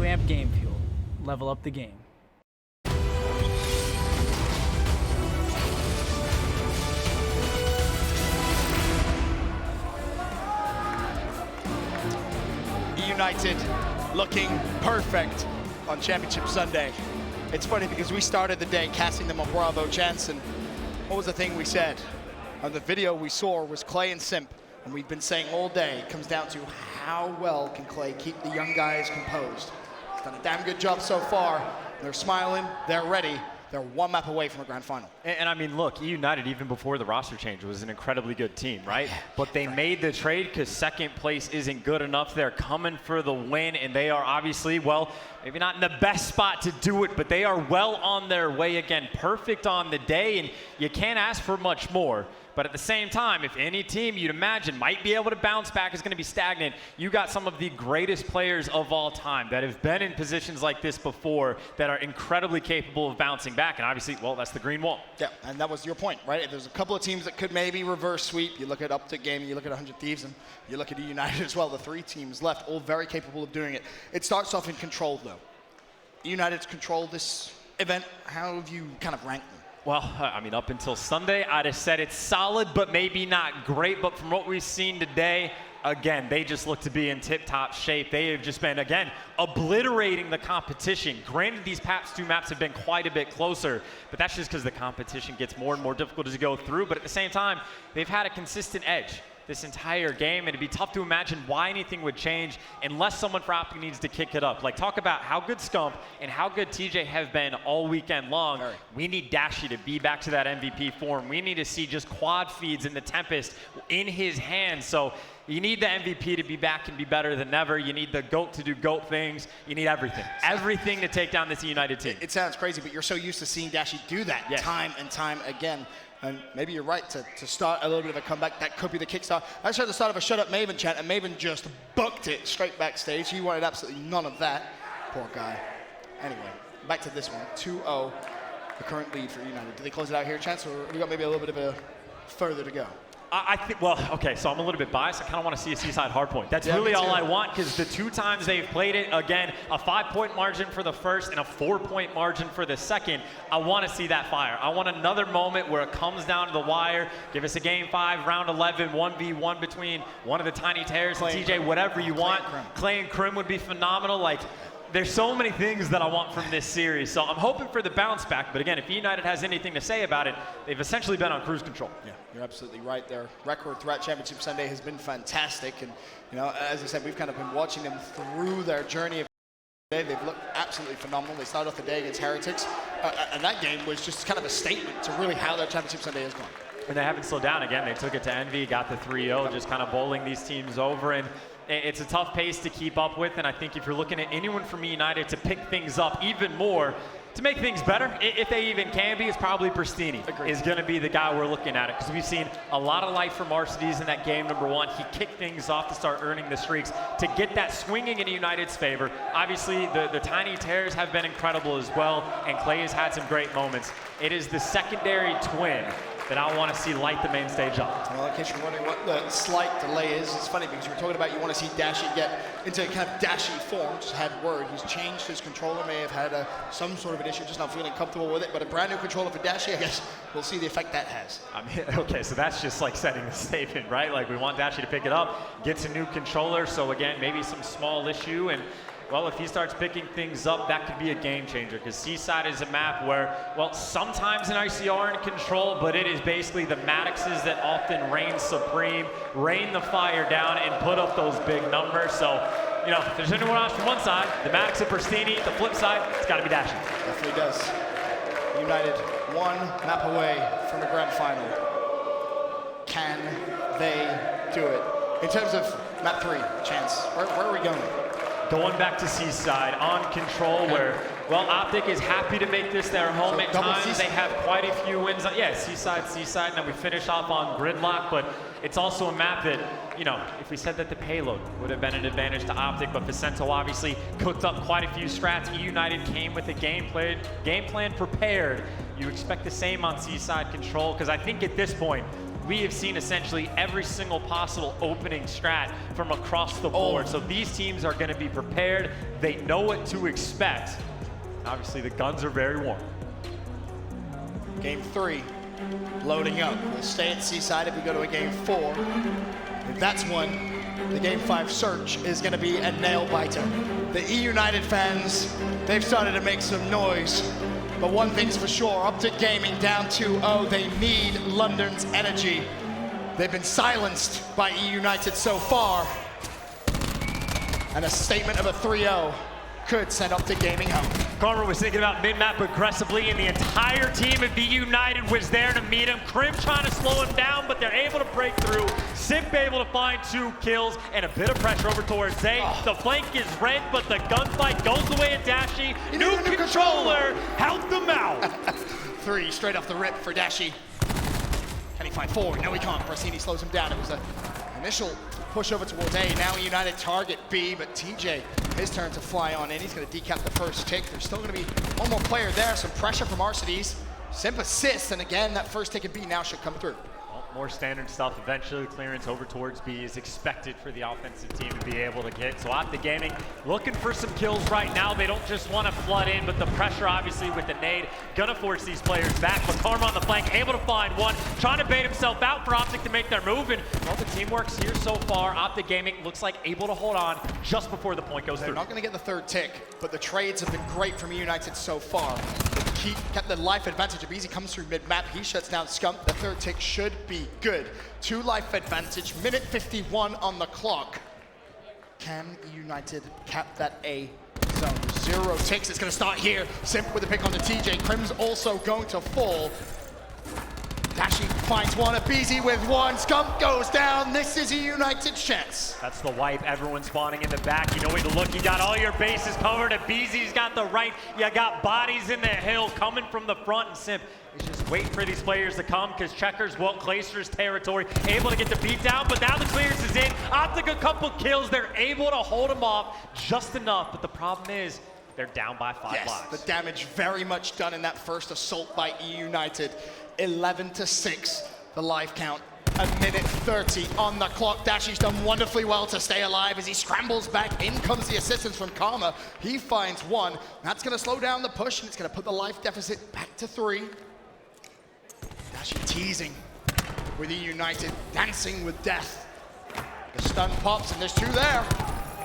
Amp Game Fuel. Level up the game. eUnited looking perfect on Championship Sunday. It's funny because we started the day casting them on Bravo Chance, and what was the thing we said? On the video we saw was Clay and Simp, and we've been saying all day, it comes down to how well can Clay keep the young guys composed. He's done a damn good job so far. They're smiling, they're ready. They're one map away from a grand final. And I mean, look, eUnited, even before the roster change, was an incredibly good team, right? But they made the trade because second place isn't good enough. They're coming for the win, and they are obviously, well, maybe not in the best spot to do it, but they are well on their way again. Perfect on the day, and you can't ask for much more. But at the same time, if any team you'd imagine might be able to bounce back is going to be stagnant, you got some of the greatest players of all time that have been in positions like this before that are incredibly capable of bouncing back. And obviously, well, that's the green wall. Yeah, and that was your point, right? There's a couple of teams that could maybe reverse sweep. You look at Optic Gaming, you look at 100 Thieves, and you look at eUnited as well. The three teams left, all very capable of doing it. It starts off in control, though. eUnited's controlled this event. How have you kind of ranked them? Well, I mean, up until Sunday, I'd have said it's solid, but maybe not great. But from what we've seen today, again, they just look to be in tip-top shape. They have just been, again, obliterating the competition. Granted, these past two maps have been quite a bit closer, but that's just because the competition gets more and more difficult as you go through. But at the same time, they've had a consistent edge this entire game, and it'd be tough to imagine why anything would change unless someone for Optic needs to kick it up. Like, talk about how good Scump and how good TJ have been all weekend long. Right. We need Dashy to be back to that MVP form. We need to see just quad feeds in the Tempest in his hands. So you need the MVP to be back and be better than ever. You need the GOAT to do GOAT things. You need everything. Everything to take down this eUnited team. It sounds crazy, but you're so used to seeing Dashy do that time and time again. And maybe you're right to start a little bit of a comeback. That could be the kickstart. I just heard the start of a Shut Up Maven chant, and Maven just booked it straight backstage. He wanted absolutely none of that. Poor guy. Anyway, back to this one. 2-0, the current lead for eUnited. Do they close it out here, Chance, or we got maybe a little bit of a further to go? I think, well, okay, so I'm a little bit biased. I kind of want to see a Seaside hardpoint. That's really all I want, because the two times they've played it, again, a 5-point margin for the first and a 4-point margin for the second. I want to see that fire. I want another moment where it comes down to the wire. Give us a game 5, round 11, 1v1 between one of the Tiny Terrors and TJ, whatever you want. Clay and Crim would be phenomenal. Like, there's so many things that I want from this series. So I'm hoping for the bounce back. But again, if eUnited has anything to say about it, they've essentially been on cruise control. Yeah, you're absolutely right. Their record throughout Championship Sunday has been fantastic. And, you know, as I said, we've kind of been watching them through their journey. They've looked absolutely phenomenal. They started off the day against Heretics. And that game was just kind of a statement to really how their Championship Sunday has gone. And they haven't slowed down. Again, they took it to Envy, got the 3-0, just kind of bowling these teams over. And it's a tough pace to keep up with, and I think if you're looking at anyone from eUnited to pick things up even more, to make things better, if they even can be, it's probably Pristini is going to be the guy we're looking at it, because we've seen a lot of life from Arcides in that game number 1. He kicked things off to start earning the streaks, to get that swinging in eUnited's favor. Obviously, the Tiny Terrors have been incredible as well, and Clay has had some great moments. It is the secondary twin that I want to see light the main stage up. Well, in case you're wondering what the slight delay is, it's funny because you were talking about you want to see Dashy get into kind of Dashy form. Just had word. He's changed his controller, may have had some sort of an issue, just not feeling comfortable with it. But a brand new controller for Dashy, I guess we'll see the effect that has. I mean, okay, so that's just like setting the statement, right? Like, we want Dashy to pick it up, gets a new controller. So again, maybe some small issue, and well, if he starts picking things up, that could be a game changer, because Seaside is a map where, well, sometimes an ICR are in control, but it is basically the Maddoxes that often reign supreme, rain the fire down, and put up those big numbers. So, you know, if there's anyone else from one side, the Maddox and Pristini, the flip side, it's got to be Dashy. Definitely does. eUnited one map away from the grand final. Can they do it? In terms of map 3, Chance, where are we going? Going back to Seaside on control, where, well, Optic is happy to make this their home. So at times Seaside. They have quite a few wins. Yeah, Seaside, and then we finish off on Gridlock, but it's also a map that, you know, if we said that the payload would have been an advantage to Optic, but Vicento obviously cooked up quite a few strats. eUnited came with a game plan prepared. You expect the same on Seaside control, because I think at this point, we have seen essentially every single possible opening strat from across the board. So these teams are going to be prepared. They know what to expect. Obviously, the guns are very warm. Game 3, loading up. We'll stay at Seaside if we go to a Game 4. If that's one, the Game 5 search is going to be a nail-biter. The eUnited fans, they've started to make some noise. But one thing's for sure, Optic Gaming down 2-0. They need London's energy. They've been silenced by eUnited so far. And a statement of a 3-0 could send Optic Gaming home. Karma was thinking about mid-map aggressively, and the entire team of eUnited was there to meet him. Crim trying to slow him down, but they're able to break through. Simp able to find 2 kills, and a bit of pressure over towards Zay. The flank is red, but the gunfight goes away at Dashi. New controller helped them out. 3 straight off the rip for Dashi. Can he find 4? No, he can't. Rossini slows him down. It was an initial push over towards A. Now United target B, but TJ, his turn to fly on in. He's going to decap the first tick. There's still going to be one more player there. Some pressure from Arcides. Simp assists, and again, that first tick at B now should come through. More standard stuff. Eventually, clearance over towards B is expected for the offensive team to be able to get. So Optic Gaming looking for some kills right now. They don't just want to flood in, but the pressure, obviously, with the nade, gonna force these players back. But Karma on the flank, able to find one, trying to bait himself out for Optic to make their move. And well, the team works here so far. Optic Gaming looks like able to hold on just before the point goes through. They're not going to get the third tick, but the trades have been great from United so far. Kept the life advantage. Abizi comes through mid-map. He shuts down Scump. The third tick should be good. 2 life advantage. Minute 51 on the clock. Can United cap that A zone? 0 ticks. It's going to start here. Simp with a pick onto TJ. Crim's also going to fall. Dashi finds one. Abizi with 1. Scump goes down. This is a United chance. That's the wipe. Everyone spawning in the back. You know where to look. You got all your bases covered. Abizi's got the right. You got bodies in the hill coming from the front, and Simp is just waiting for these players to come because Checkers, well, Clayster's territory, able to get the beat down, but now the clearance is in. Optic a couple kills. They're able to hold him off just enough, but the problem is they're down by 5 lives. The damage very much done in that first assault by eUnited. 11-6, the life count. A minute 30 on the clock. Dashi's done wonderfully well to stay alive as he scrambles back. In comes the assistance from Karma. He finds 1. That's going to slow down the push, and it's going to put the life deficit back to 3. Dashi teasing with eUnited, dancing with death. The stun pops, and there's 2 there.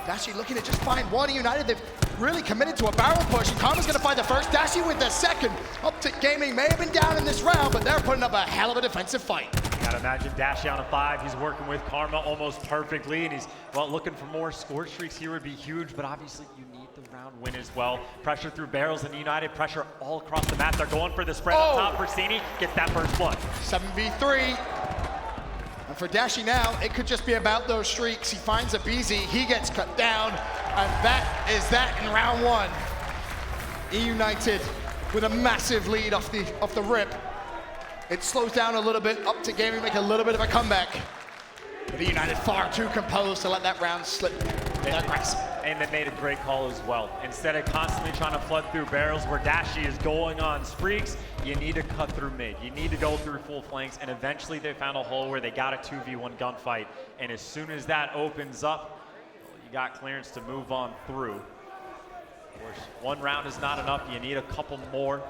Dashi looking to just find 1. United, they've really committed to a barrel push, and Karma's going to find the first. Dashi with the second. Optic Gaming may have been down in this round, but they're putting up a hell of a defensive fight. Gotta imagine Dashi on a 5. He's working with Karma almost perfectly, and he's, well, looking for more score streaks here would be huge, but obviously you need the round win as well. Pressure through barrels, and United pressure all across the map. They're going for the spread up top. Rossini gets that first blood. 7v3. And for Dashi now, it could just be about those streaks. He finds Abizi, he gets cut down, and that is that in round 1. eUnited with a massive lead off the rip. It slows down a little bit, up to Gaming make a little bit of a comeback. But eUnited far too composed to let that round slip their grasp. And they made a great call as well. Instead of constantly trying to flood through barrels where Dashi is going on streaks, you need to cut through mid. You need to go through full flanks, and eventually they found a hole where they got a 2v1 gunfight. And as soon as that opens up, well, you got clearance to move on through. Of course, 1 round is not enough. You need a couple more.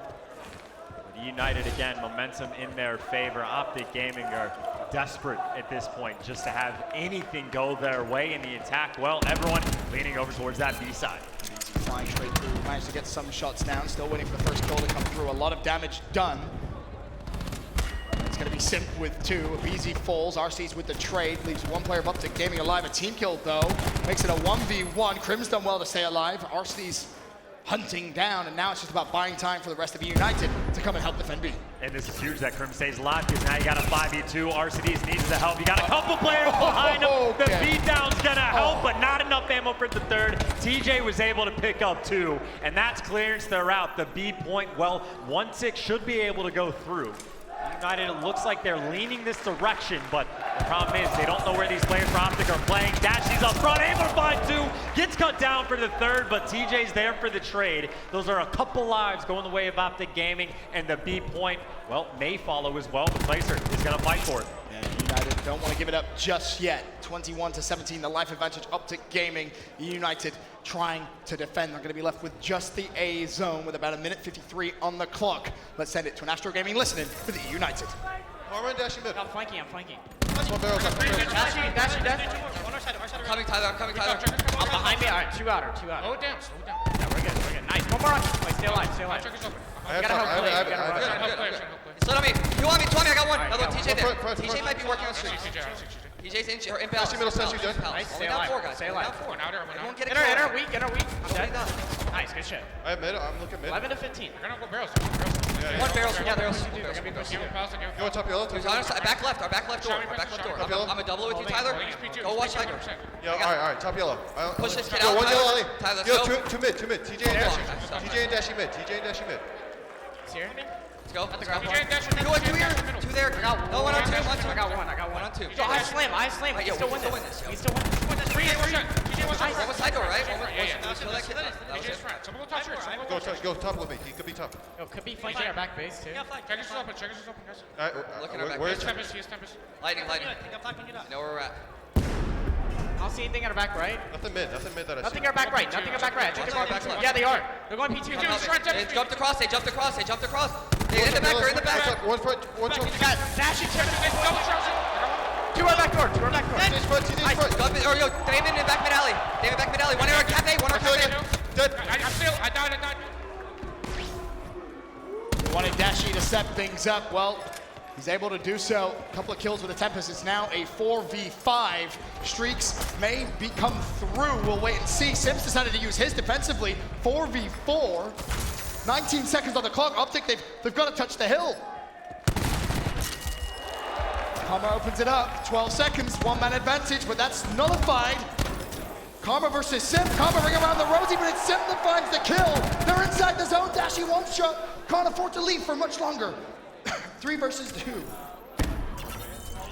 But United, again, momentum in their favor. Optic Gaming are desperate at this point just to have anything go their way in the attack. Well, everyone leaning over towards that B side. Flying straight through, managed to get some shots down, still waiting for the first kill to come through. A lot of damage done. It's going to be Simp with 2. Abizi falls. Arcees with the trade. Leaves 1 player of Optic Gaming alive. A team kill, though. Makes it a 1v1. Crim's done well to stay alive. Arcees hunting down, and now it's just about buying time for the rest of eUnited to come and help defend B. And this is huge that Crim stays alive because now you got a 5v2. Arcides needs the help. You got a couple players behind him. The beatdown's gonna help, but not enough ammo for the third. TJ was able to pick up 2, and that's clearance. They're out. The B point, well, 1 tick should be able to go through. United, it looks like they're leaning this direction, but the problem is they don't know where these players from Optic are playing. Dashy's up front, able to find two, gets cut down for the third, but TJ's there for the trade. Those are a couple lives going the way of Optic Gaming, and the B point, well, may follow as well, but Placer is gonna fight for it. And United don't want to give it up just yet. 21-17, the life advantage, Optic Gaming. United trying to defend. They're going to be left with just the A zone with about a minute 53 on the clock. Let's send it to an Astro Gaming listening for the United. Harman, Dashy mid. I'm flanking. One barrel, Dashy. Coming, Tyler. I'm coming, Tyler. I'm behind me. All right, two outer. Slow down. Yeah, we're good. Nice. One more on. Wait, stay alive. I gotta help play. have You gotta it. Split on me. You want me? 20, I got one. Alright, Another yeah. TJ there. Front. TJ might be working on streaks. TJ's in balance. Dashy middle, Dashy dead. Nice. Only Stay down alive. 4, guys. Stay Only alive. down 4. Everyone get a Enter kill. weak. Nobody down. Nice, good shit. I have mid. I'm looking mid. 11 to 15. One barrels. Yeah, barrels. Go top yellow. There's on our side, back left. Our back left door. Top yellow. I'm a double with you, Tyler. Go watch Tiger. Yeah, all right. Top yellow. Push this kid Yo, out, one Tyler. yellow alley. Tyler, let's Yo, go. two mid. TJ and Dashy. TJ and Dashy mid. It's here. Let's go. Two here. Two there. No, one on two. I got one. One on two. Yo, I slam. Right, We yo, still we win still this. win this, yo. We still win this. One was Tiger, right? Kill that kid. That was it. Go top with me. He could be top. Yo, could be flanking our back base too. All Looking at right, back. where's Lightning. You know where we're at. I don't see anything at our back right. Nothing mid that I see. Nothing at our back right. I think they're going back left. Yeah, they are. They're going P2. They jumped across. They jumped across. They're in the back. They're in the back. One front, one top. Got Dashy, two our back door. TJ's front. Got mid, or yo, Damon in back mid alley. One in our cafe. Dead. Wanted Dashy to set things up. Well, he's able to do so. A couple of kills with the Tempest. It's now a 4v5. Streaks may come through. We'll wait and see. Sims decided to use his defensively. 4v4. 19 seconds on the clock. Optic, they've got to touch the hill. Karma opens it up. 12 seconds, one-man advantage, but that's nullified. Karma versus Sim. Karma ring around the rosy, but it's Sim that finds the kill. They're inside the zone. Dashy one shot. Can't afford to leave for much longer. 3 versus 2.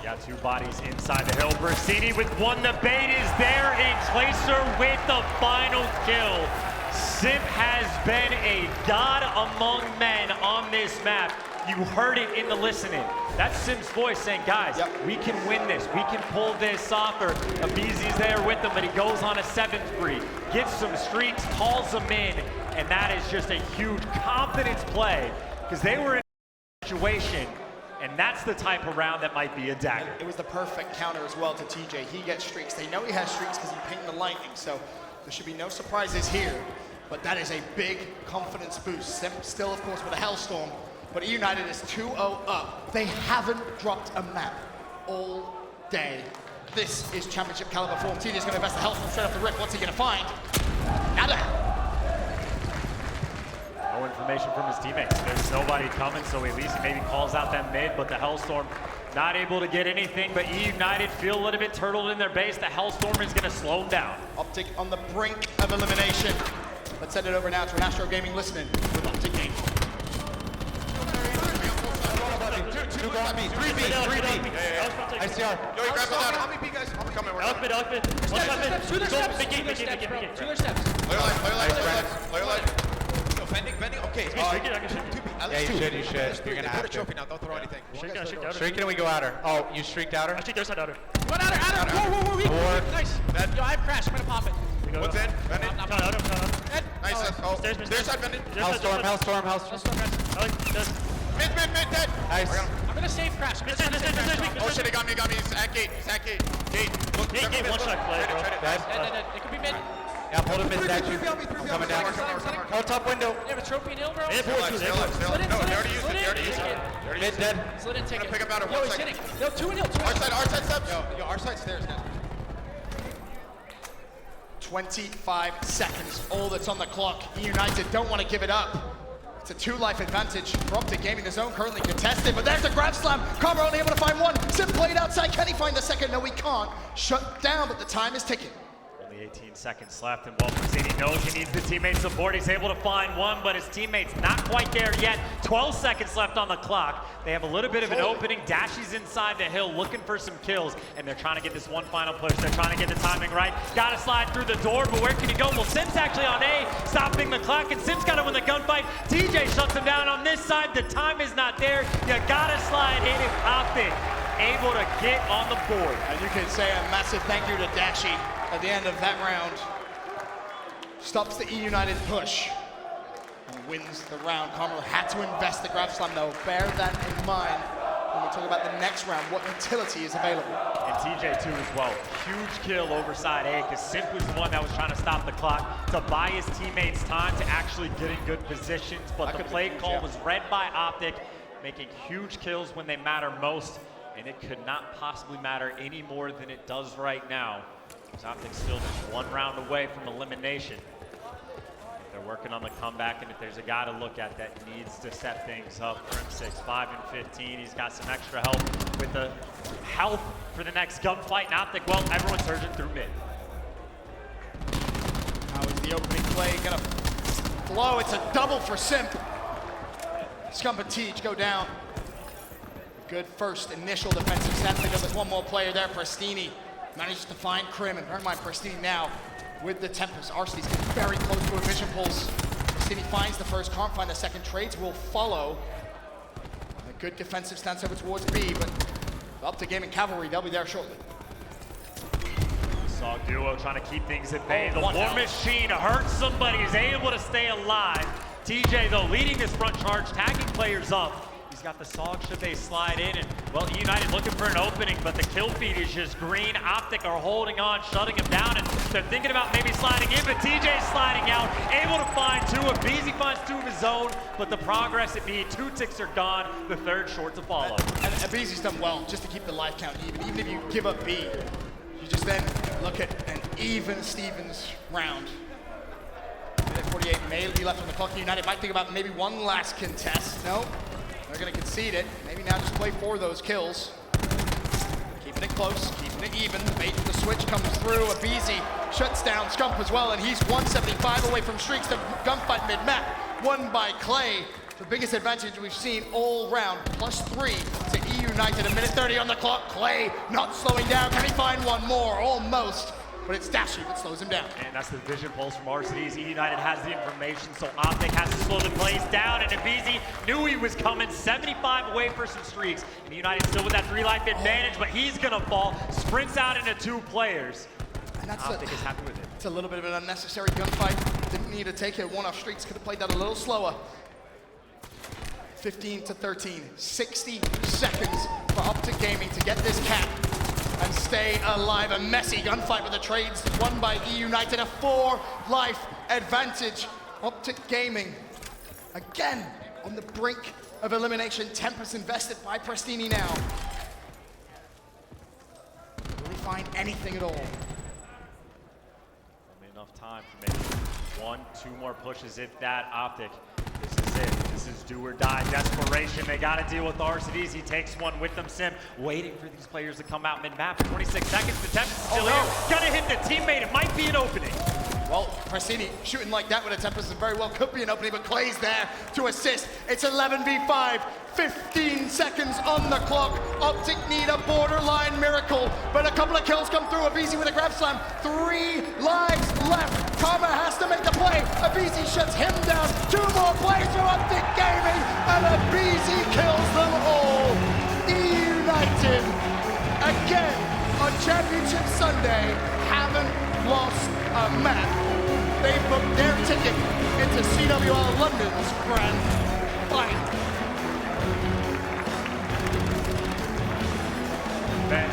Got two bodies inside the hill. Brasini with one. The bait is there, and Placer with the final kill. Sim has been a god among men on this map. You heard it in the listening. That's Sim's voice saying, guys, we can win this. We can pull this off. Or Abizi's there with him, but he goes on a 7th free, gets some streaks, calls them in, and that is just a huge confidence play because they were in a situation, and that's the type of round that might be a dagger. It was the perfect counter as well to TJ. He gets streaks. They know he has streaks because he pinged the lightning, so there should be no surprises here. But that is a big confidence boost. Sim still, of course, with a Hellstorm, but eUnited is 2-0 up. They haven't dropped a map all day. This is championship caliber form. TJ's going to invest the Hellstorm straight off the rip. What's he going to find? Nada. No information from his teammates. There's nobody coming, so at least maybe calls out that mid, but the Hellstorm not able to get anything, but eUnited feel a little bit turtled in their base. The Hellstorm is going to slow them down. Optic on the brink of elimination. Let's send it over now to an Astro Gaming listening with Optic Gaming. 2 got me. 3B. ICR. Yo, you grab the ladder. How many B guys? I'm coming. Play your life. Yo, bending. Okay. Yeah, you should. You're gonna have to. Trophy now. Don't throw anything. Streak and we go outer. Oh, you streaked outer? Outer. Whoa. Nice. Yo, I have crash. I'm gonna pop it. What's in? Bending. I'm Nice. Oh, stairs side bending. Hellstorm. Mid, dead. Nice. I'm gonna save crash. Oh shit, he got me. He's at gate. Gate. Look, Game one shot play, bro. Dead. It could be mid. Yeah, hold him mid statue. I'm coming down. Oh, top window. You have a trophy nil, bro? Stay alive. No, they already used it. Mid dead. Slid in, take it. Pick up out of Yo, one he's second. hitting. Yo, 2 and 0. Our side steps. Yo, our side stairs, guys. 25 seconds, all that's on the clock. eUnited don't want to give it up. It's a 2-life advantage for Optic Gaming. The zone currently contested, but there's the grab slam. Karma only able to find one. Sim played outside. Can he find the second? No, he can't. Shut down, but the time is ticking. Only 8 18 seconds left, and Prasini knows he needs the teammate support. He's able to find one, but his teammate's not quite there yet. 12 seconds left on the clock. They have a little bit of an opening. Dashy's inside the hill looking for some kills, and they're trying to get this one final push. They're trying to get the timing right. Got to slide through the door, but where can he go? Well, Sim's actually on A, stopping the clock, and Sim's got to win the gunfight. TJ shuts him down on this side. The time is not there. You got to slide in if Optic able to get on the board. And you can say a massive thank you to Dashy at the end of that round. Stops the eUnited push and wins the round. Carmelo had to invest the grab slam though. Bear that in mind when we talk about the next round, what utility is available. And TJ too as well. Huge kill over side A, because Simp was the one that was trying to stop the clock to buy his teammates time to actually get in good positions. But the play call was read by Optic, making huge kills when they matter most. And it could not possibly matter any more than it does right now. Optic's still just one round away from elimination. They're working on the comeback, and if there's a guy to look at that needs to set things up for him, 6'5" and 15, he's got some extra help with the health for the next gunfight. And Optic, well, everyone's surging through mid. How is the opening play gonna flow? It's a double for Simp. Scump and Teej go down. Good first initial defensive set. There's one more player there. Prasini manages to find Krim, and bear in mind Prasini now with the Tempest. Arcedy's getting very close to a vision pulse. Prasini finds the first, can't find the second. Trades will follow. A good defensive stance over towards B, but Optic Gaming Cavalry, they'll be there shortly. Saw duo trying to keep things at bay. The War Machine hurts somebody, is able to stay alive. TJ though leading this front charge, tagging players up. He's got the Sog should they slide in, and well, eUnited looking for an opening, but the kill feed is just green. Optic are holding on, shutting him down, and they're thinking about maybe sliding in, but TJ's sliding out, able to find two. Abizi finds two of his own, but the progress at B, 2 ticks are gone, the third short to follow. And Abizi's done well just to keep the life count even if you give up B, you just then look at an even Stevens round. 48 may be left on the clock. eUnited might think about maybe one last contest. No. They're going to concede it. Maybe now just play for those kills. Keeping it close, keeping it even. The bait, the switch comes through. Abizi shuts down Scump as well, and he's 175 away from streaks to gunfight mid-map. Won by Clay. The biggest advantage we've seen all round. +3 to eUnited. 1:30 on the clock. Clay not slowing down. Can he find one more? Almost. But it's Dashy that slows him down. And that's the vision pulse from RCDs. eUnited has the information, so Optic has to slow the plays down, and Abizi knew he was coming, 75 away for some streaks. And eUnited still with that 3 life advantage, but he's gonna fall, sprints out into 2 players. And that's Optic is happy with it. It's a little bit of an unnecessary gunfight. Didn't need to take it. One off streaks, could have played that a little slower. 15 to 13, 60 seconds for Optic Gaming to get this cap and stay alive. A messy gunfight with the trades won by eUnited, a 4 life advantage. Optic Gaming, again, on the brink of elimination. Tempest invested by Prasini now. Will he find anything at all? Only enough time for maybe 1, 2 more pushes, if that. Optic, this is it. This is do or die, desperation. They got to deal with RCDs. He takes one with them. Sim waiting for these players to come out mid-map. 26 seconds. The Tempest is still here. Gonna hit the teammate. It might be an opening. Well, Prasini shooting like that with a Tempest very well could be an opening, but Clay's there to assist. It's 11v5, 15 seconds on the clock. Optic need a borderline miracle, but a couple of kills come through. Abizi with a grab slam. 3 lives left. Karma has to make the play. Abizi shuts him down. 2 more plays for Optic Gaming, and Abizi kills them all. eUnited, again, on Championship Sunday, haven't lost a map. They booked their ticket into CWL London's grand final. Ben,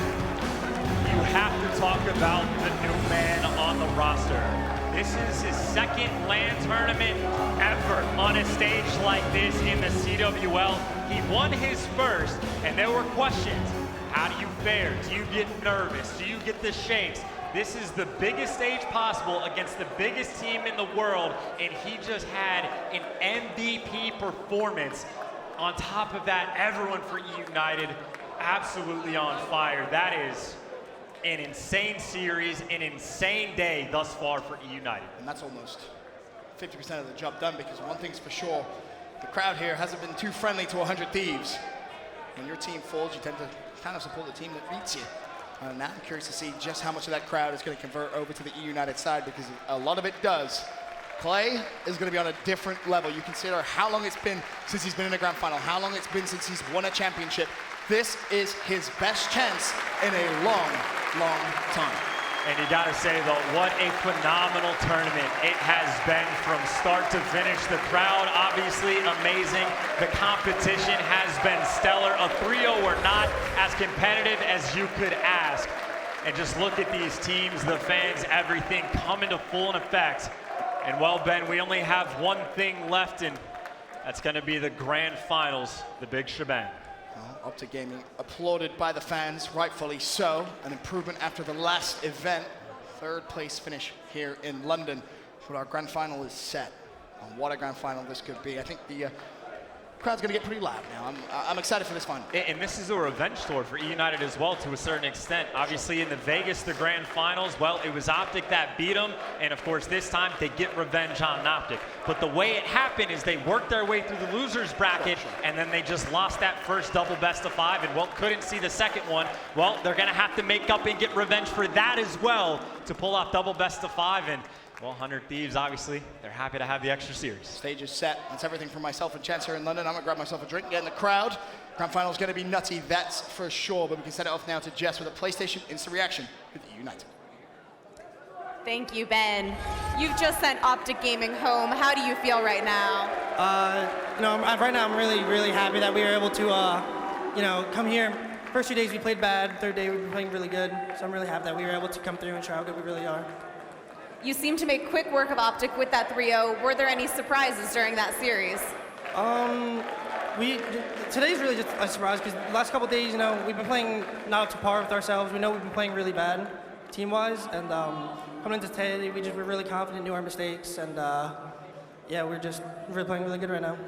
you have to talk about the new man on the roster. This is his 2nd LAN tournament ever on a stage like this in the CWL. He won his first, and there were questions. How do you fare? Do you get nervous? Do you get the shakes? This is the biggest stage possible against the biggest team in the world, and he just had an MVP performance. On top of that, everyone for eUnited absolutely on fire. That is an insane series, an insane day thus far for eUnited. And that's almost 50% of the job done, because one thing's for sure, the crowd here hasn't been too friendly to 100 Thieves. When your team falls, you tend to kind of support the team that beats you. Now I'm curious to see just how much of that crowd is going to convert over to the eUnited side, because a lot of it does. Clay is going to be on a different level. You consider how long it's been since he's been in a grand final, how long it's been since he's won a championship. This is his best chance in a long, long time. And you got to say, though, what a phenomenal tournament it has been from start to finish. The crowd, obviously amazing. The competition has been stellar. A 3-0 or not, as competitive as you could ask. And just look at these teams, the fans, everything coming to full effect. And well, Ben, we only have one thing left, and that's going to be the grand finals, the big shebang. Optic Gaming applauded by the fans, rightfully so. An improvement after the last event. Third place finish here in London. But our grand final is set. And what a grand final this could be. I think the crowd's going to get pretty loud now. I'm excited for this final. And this is a revenge tour for eUnited as well, to a certain extent. Obviously, in the Vegas, the grand finals, well, it was Optic that beat them. And of course, this time they get revenge on Optic. But the way it happened is they worked their way through the losers bracket, and then they just lost that first double best of 5 and, well, couldn't see the second one. Well, they're going to have to make up and get revenge for that as well to pull off double best of 5. And well, 100 Thieves, obviously, they're happy to have the extra series. Stage is set. That's everything for myself and Chance here in London. I'm going to grab myself a drink and get in the crowd. Grand final is going to be nutty, that's for sure. But we can set it off now to Jess with a PlayStation instant reaction with eUnited. Thank you, Ben. You've just sent Optic Gaming home. How do you feel right now? Right now I'm really, really happy that we were able to, come here. First 2 days we played bad. Third day we were playing really good. So I'm really happy that we were able to come through and show how good we really are. You seem to make quick work of Optic with that 3-0. Were there any surprises during that series? Today's really just a surprise, because the last couple of days, we've been playing not up to par with ourselves. We know we've been playing really bad, team-wise, and coming into today, we're really confident, knew our mistakes, and we're playing really good right now.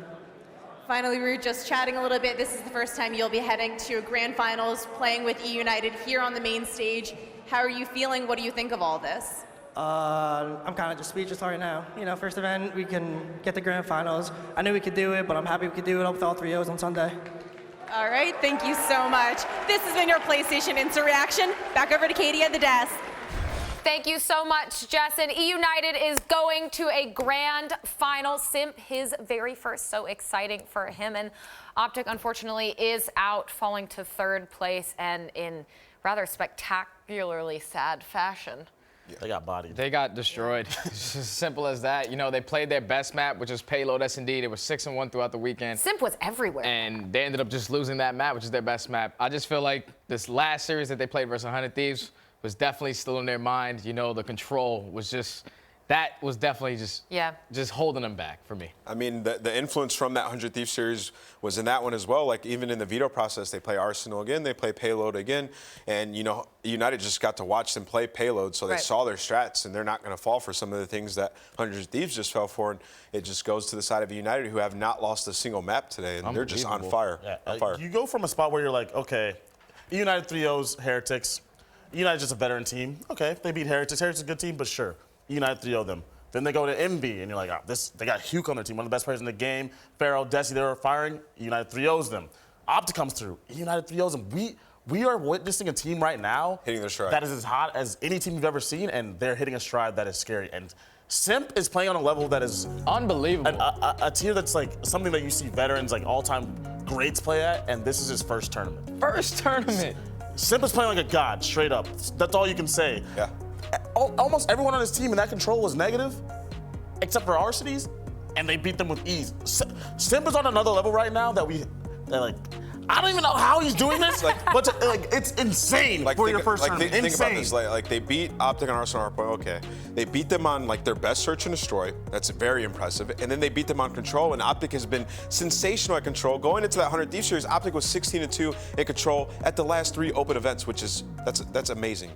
Finally, we were just chatting a little bit. This is the first time you'll be heading to grand finals, playing with eUnited here on the main stage. How are you feeling? What do you think of all this? I'm kind of just speechless right now. First event, we can get the grand finals. I knew we could do it, but I'm happy we could do it with all 3 O's on Sunday. All right, thank you so much. This has been your PlayStation Instant Reaction. Back over to Katie at the desk. Thank you so much, Jess. And eUnited is going to a grand final. Simp, his very first, so exciting for him. And Optic, unfortunately, is out, falling to third place, and in rather spectacularly sad fashion. Yeah. They got bodied. They got destroyed. It's as simple as that. They played their best map, which was Payload S&D. They were 6-1 throughout the weekend. Simp was everywhere. And they ended up just losing that map, which is their best map. I just feel like this last series that they played versus 100 Thieves was definitely still in their mind. The control was just, that was definitely just holding them back for me. I mean, the influence from that 100 Thieves series was in that one as well. Like, even in the veto process, they play Arsenal again, they play Payload again. And, United just got to watch them play Payload, so they saw their strats, and they're not going to fall for some of the things that 100 Thieves just fell for. And it just goes to the side of United, who have not lost a single map today, and they're just on fire. Yeah. On fire. You go from a spot where you're like, okay, United 3-0's Heretics. United's just a veteran team. Okay, they beat Heretics. Heretics is a good team, but sure. United 3-0 them. Then they go to MB, and you're like, they got Huke on their team, one of the best players in the game. Pharaoh, Desi, they were firing. United 3-0s them. Optic comes through. United 3-0s them. We are witnessing a team right now hitting their stride that is as hot as any team you've ever seen, and they're hitting a stride that is scary. And Simp is playing on a level that is unbelievable. A tier that's like something that you see veterans, like all-time greats play at, and this is his first tournament. First tournament. Simp is playing like a god, straight up. That's all you can say. Yeah. Almost everyone on his team in that control was negative, except for Arcides, and they beat them with ease. Simp is on another level right now that I don't even know how he's doing this, but it's insane for your first tournament. Think about this, they beat Optic on Arsenal Hardpoint, okay. They beat them on their best search and destroy. That's very impressive. And then they beat them on control, and Optic has been sensational at control. Going into that 100 Thieves series, Optic was 16-2 in control at the last 3 open events, which is that's amazing.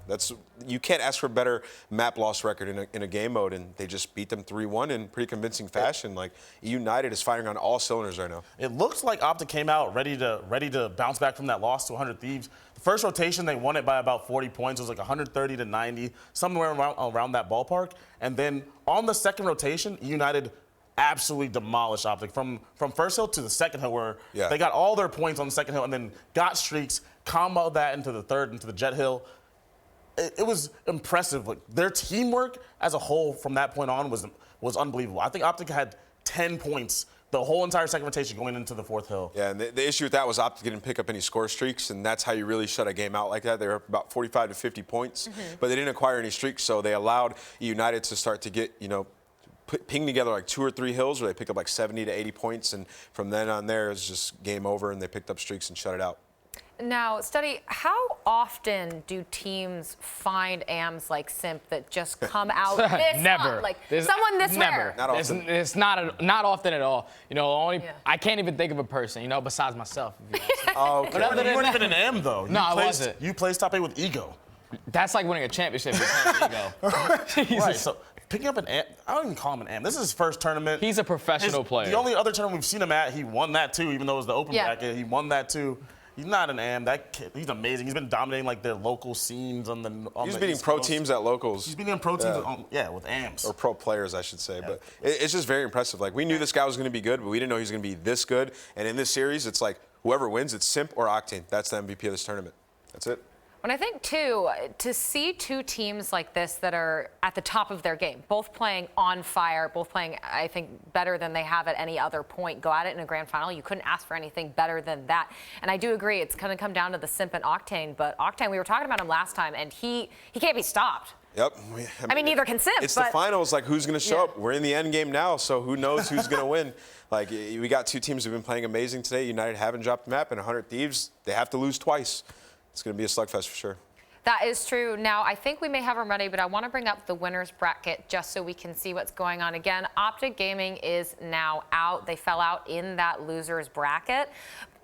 You can't ask for a better map loss record in a game mode, and they just beat them 3-1 in pretty convincing fashion. United is firing on all cylinders right now. It looks like Optic came out ready to ready to bounce back from that loss to 100 Thieves. The first rotation, they won it by about 40 points. It was like 130 to 90, somewhere around that ballpark. And then on the second rotation, eUnited absolutely demolished Optic from first hill to the second hill, where they got all their points on the second hill and then got streaks, comboed that into the third, into the jet hill. It was impressive. Like, their teamwork as a whole from that point on was unbelievable. I think Optic had 10 points the whole entire second rotation going into the fourth hill. Yeah, and the issue with that was Optic didn't pick up any score streaks, and that's how you really shut a game out like that. They were up about 45 to 50 points, but they didn't acquire any streaks, so they allowed eUnited to start to get, ping together like 2 or 3 hills where they picked up like 70 to 80 points, and from then on there, it was just game over, and they picked up streaks and shut it out. Now, Study, how often do teams find AMs like Simp that just come out this Never. up? Like, someone this never. rare? Not often. It's not often at all. I can't even think of a person, besides myself. Oh, okay. You weren't even an AM, though. No, I wasn't. You placed top 8 with ego. That's like winning a championship with ego. Right, so picking up an AM, I don't even call him an AM. This is his first tournament. He's a professional player. The only other tournament we've seen him at, he won that too, even though it was the open bracket. He won that too. He's not an AM. That kid, he's amazing. He's been dominating like their local scenes on the. He's beating pro teams at locals. He's beating pro teams, with AMs. Or pro players, I should say. But it's just very impressive. Like, we knew this guy was going to be good, but we didn't know he was going to be this good. And in this series, it's like whoever wins, it's Simp or Octane. That's the MVP of this tournament. That's it. And I think, too, to see 2 teams like this that are at the top of their game, both playing on fire, both playing, I think, better than they have at any other point, go at it in a grand final, you couldn't ask for anything better than that. And I do agree, it's going to come down to the Simp and Octane. But Octane, we were talking about him last time, and he can't be stopped. Yep. I mean, neither can Simp. It's the finals. Like, who's going to show up? We're in the end game now, so who knows who's going to win? Like, we got 2 teams who've been playing amazing today. United haven't dropped the map, and 100 Thieves, they have to lose twice. It's going to be a slugfest for sure. That is true. Now, I think we may have them ready, but I want to bring up the winners bracket just so we can see what's going on. Again, Optic Gaming is now out. They fell out in that losers bracket.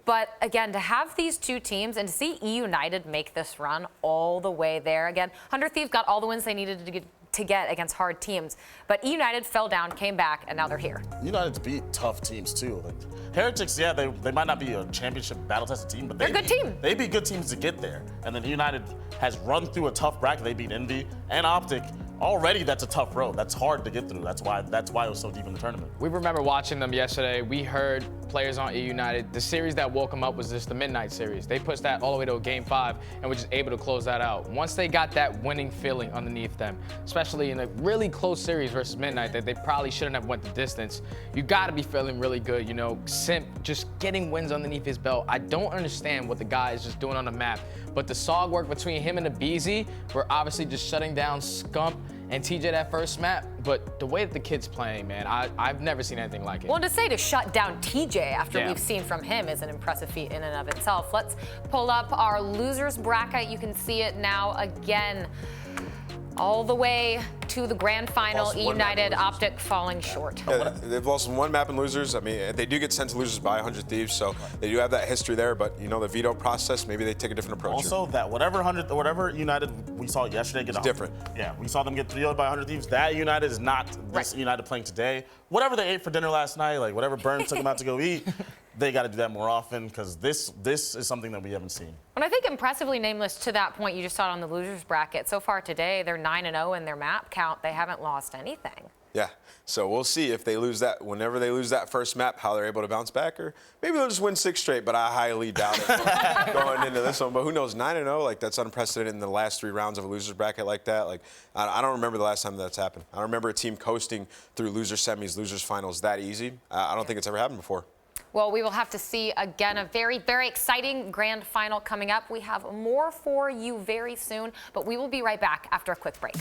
But again, to have these 2 teams and to see eUnited make this run all the way there. Again, 100 Thieves got all the wins they needed to get against hard teams. But eUnited fell down, came back, and now they're here. United's beat tough teams, too. Like, Heretics, yeah, they might not be a championship battle-tested team, but they're a good team. They beat good teams to get there. And then United has run through a tough bracket. They beat Envy and Optic. Already, that's a tough road. That's hard to get through. That's why it was so deep in the tournament. We remember watching them yesterday. We heard players on eUnited. The series that woke them up was just the Midnight series. They pushed that all the way to a game 5 and were just able to close that out. Once they got that winning feeling underneath them, especially in a really close series versus Midnight that they probably shouldn't have went the distance, you got to be feeling really good. Simp just getting wins underneath his belt. I don't understand what the guy is just doing on the map, but the SOG work between him and the BZ were obviously just shutting down Scump and TJ that first map, but the way that the kid's playing, man, I've never seen anything like it. Well, to shut down TJ after we've seen from him is an impressive feat in and of itself. Let's pull up our losers bracket. You can see it now again. All the way to the grand final, eUnited, Optic falling short. Yeah, they've lost 1 map in losers. I mean, they do get sent to losers by 100 Thieves, so they do have that history there. But the veto process, maybe they take a different approach. Also, that whatever United we saw yesterday get different. Yeah, we saw them get 3-0'd by 100 Thieves. That United is not this United playing today. Whatever they ate for dinner last night, like whatever Burns took them out to go eat, they got to do that more often because this is something that we haven't seen. And I think impressively nameless to that point, you just saw it on the losers bracket. So far today, they're 9-0 in their map count. They haven't lost anything. Yeah, so we'll see if they lose that. Whenever they lose that first map, how they're able to bounce back, or maybe they'll just win 6 straight. But I highly doubt it going into this one. But who knows? 9-0, like that's unprecedented in the last 3 rounds of a losers bracket like that. Like I don't remember the last time that's happened. I don't remember a team coasting through loser semis, losers finals that easy. I don't think it's ever happened before. Well, we will have to see again a very, very exciting grand final coming up. We have more for you very soon, but we will be right back after a quick break.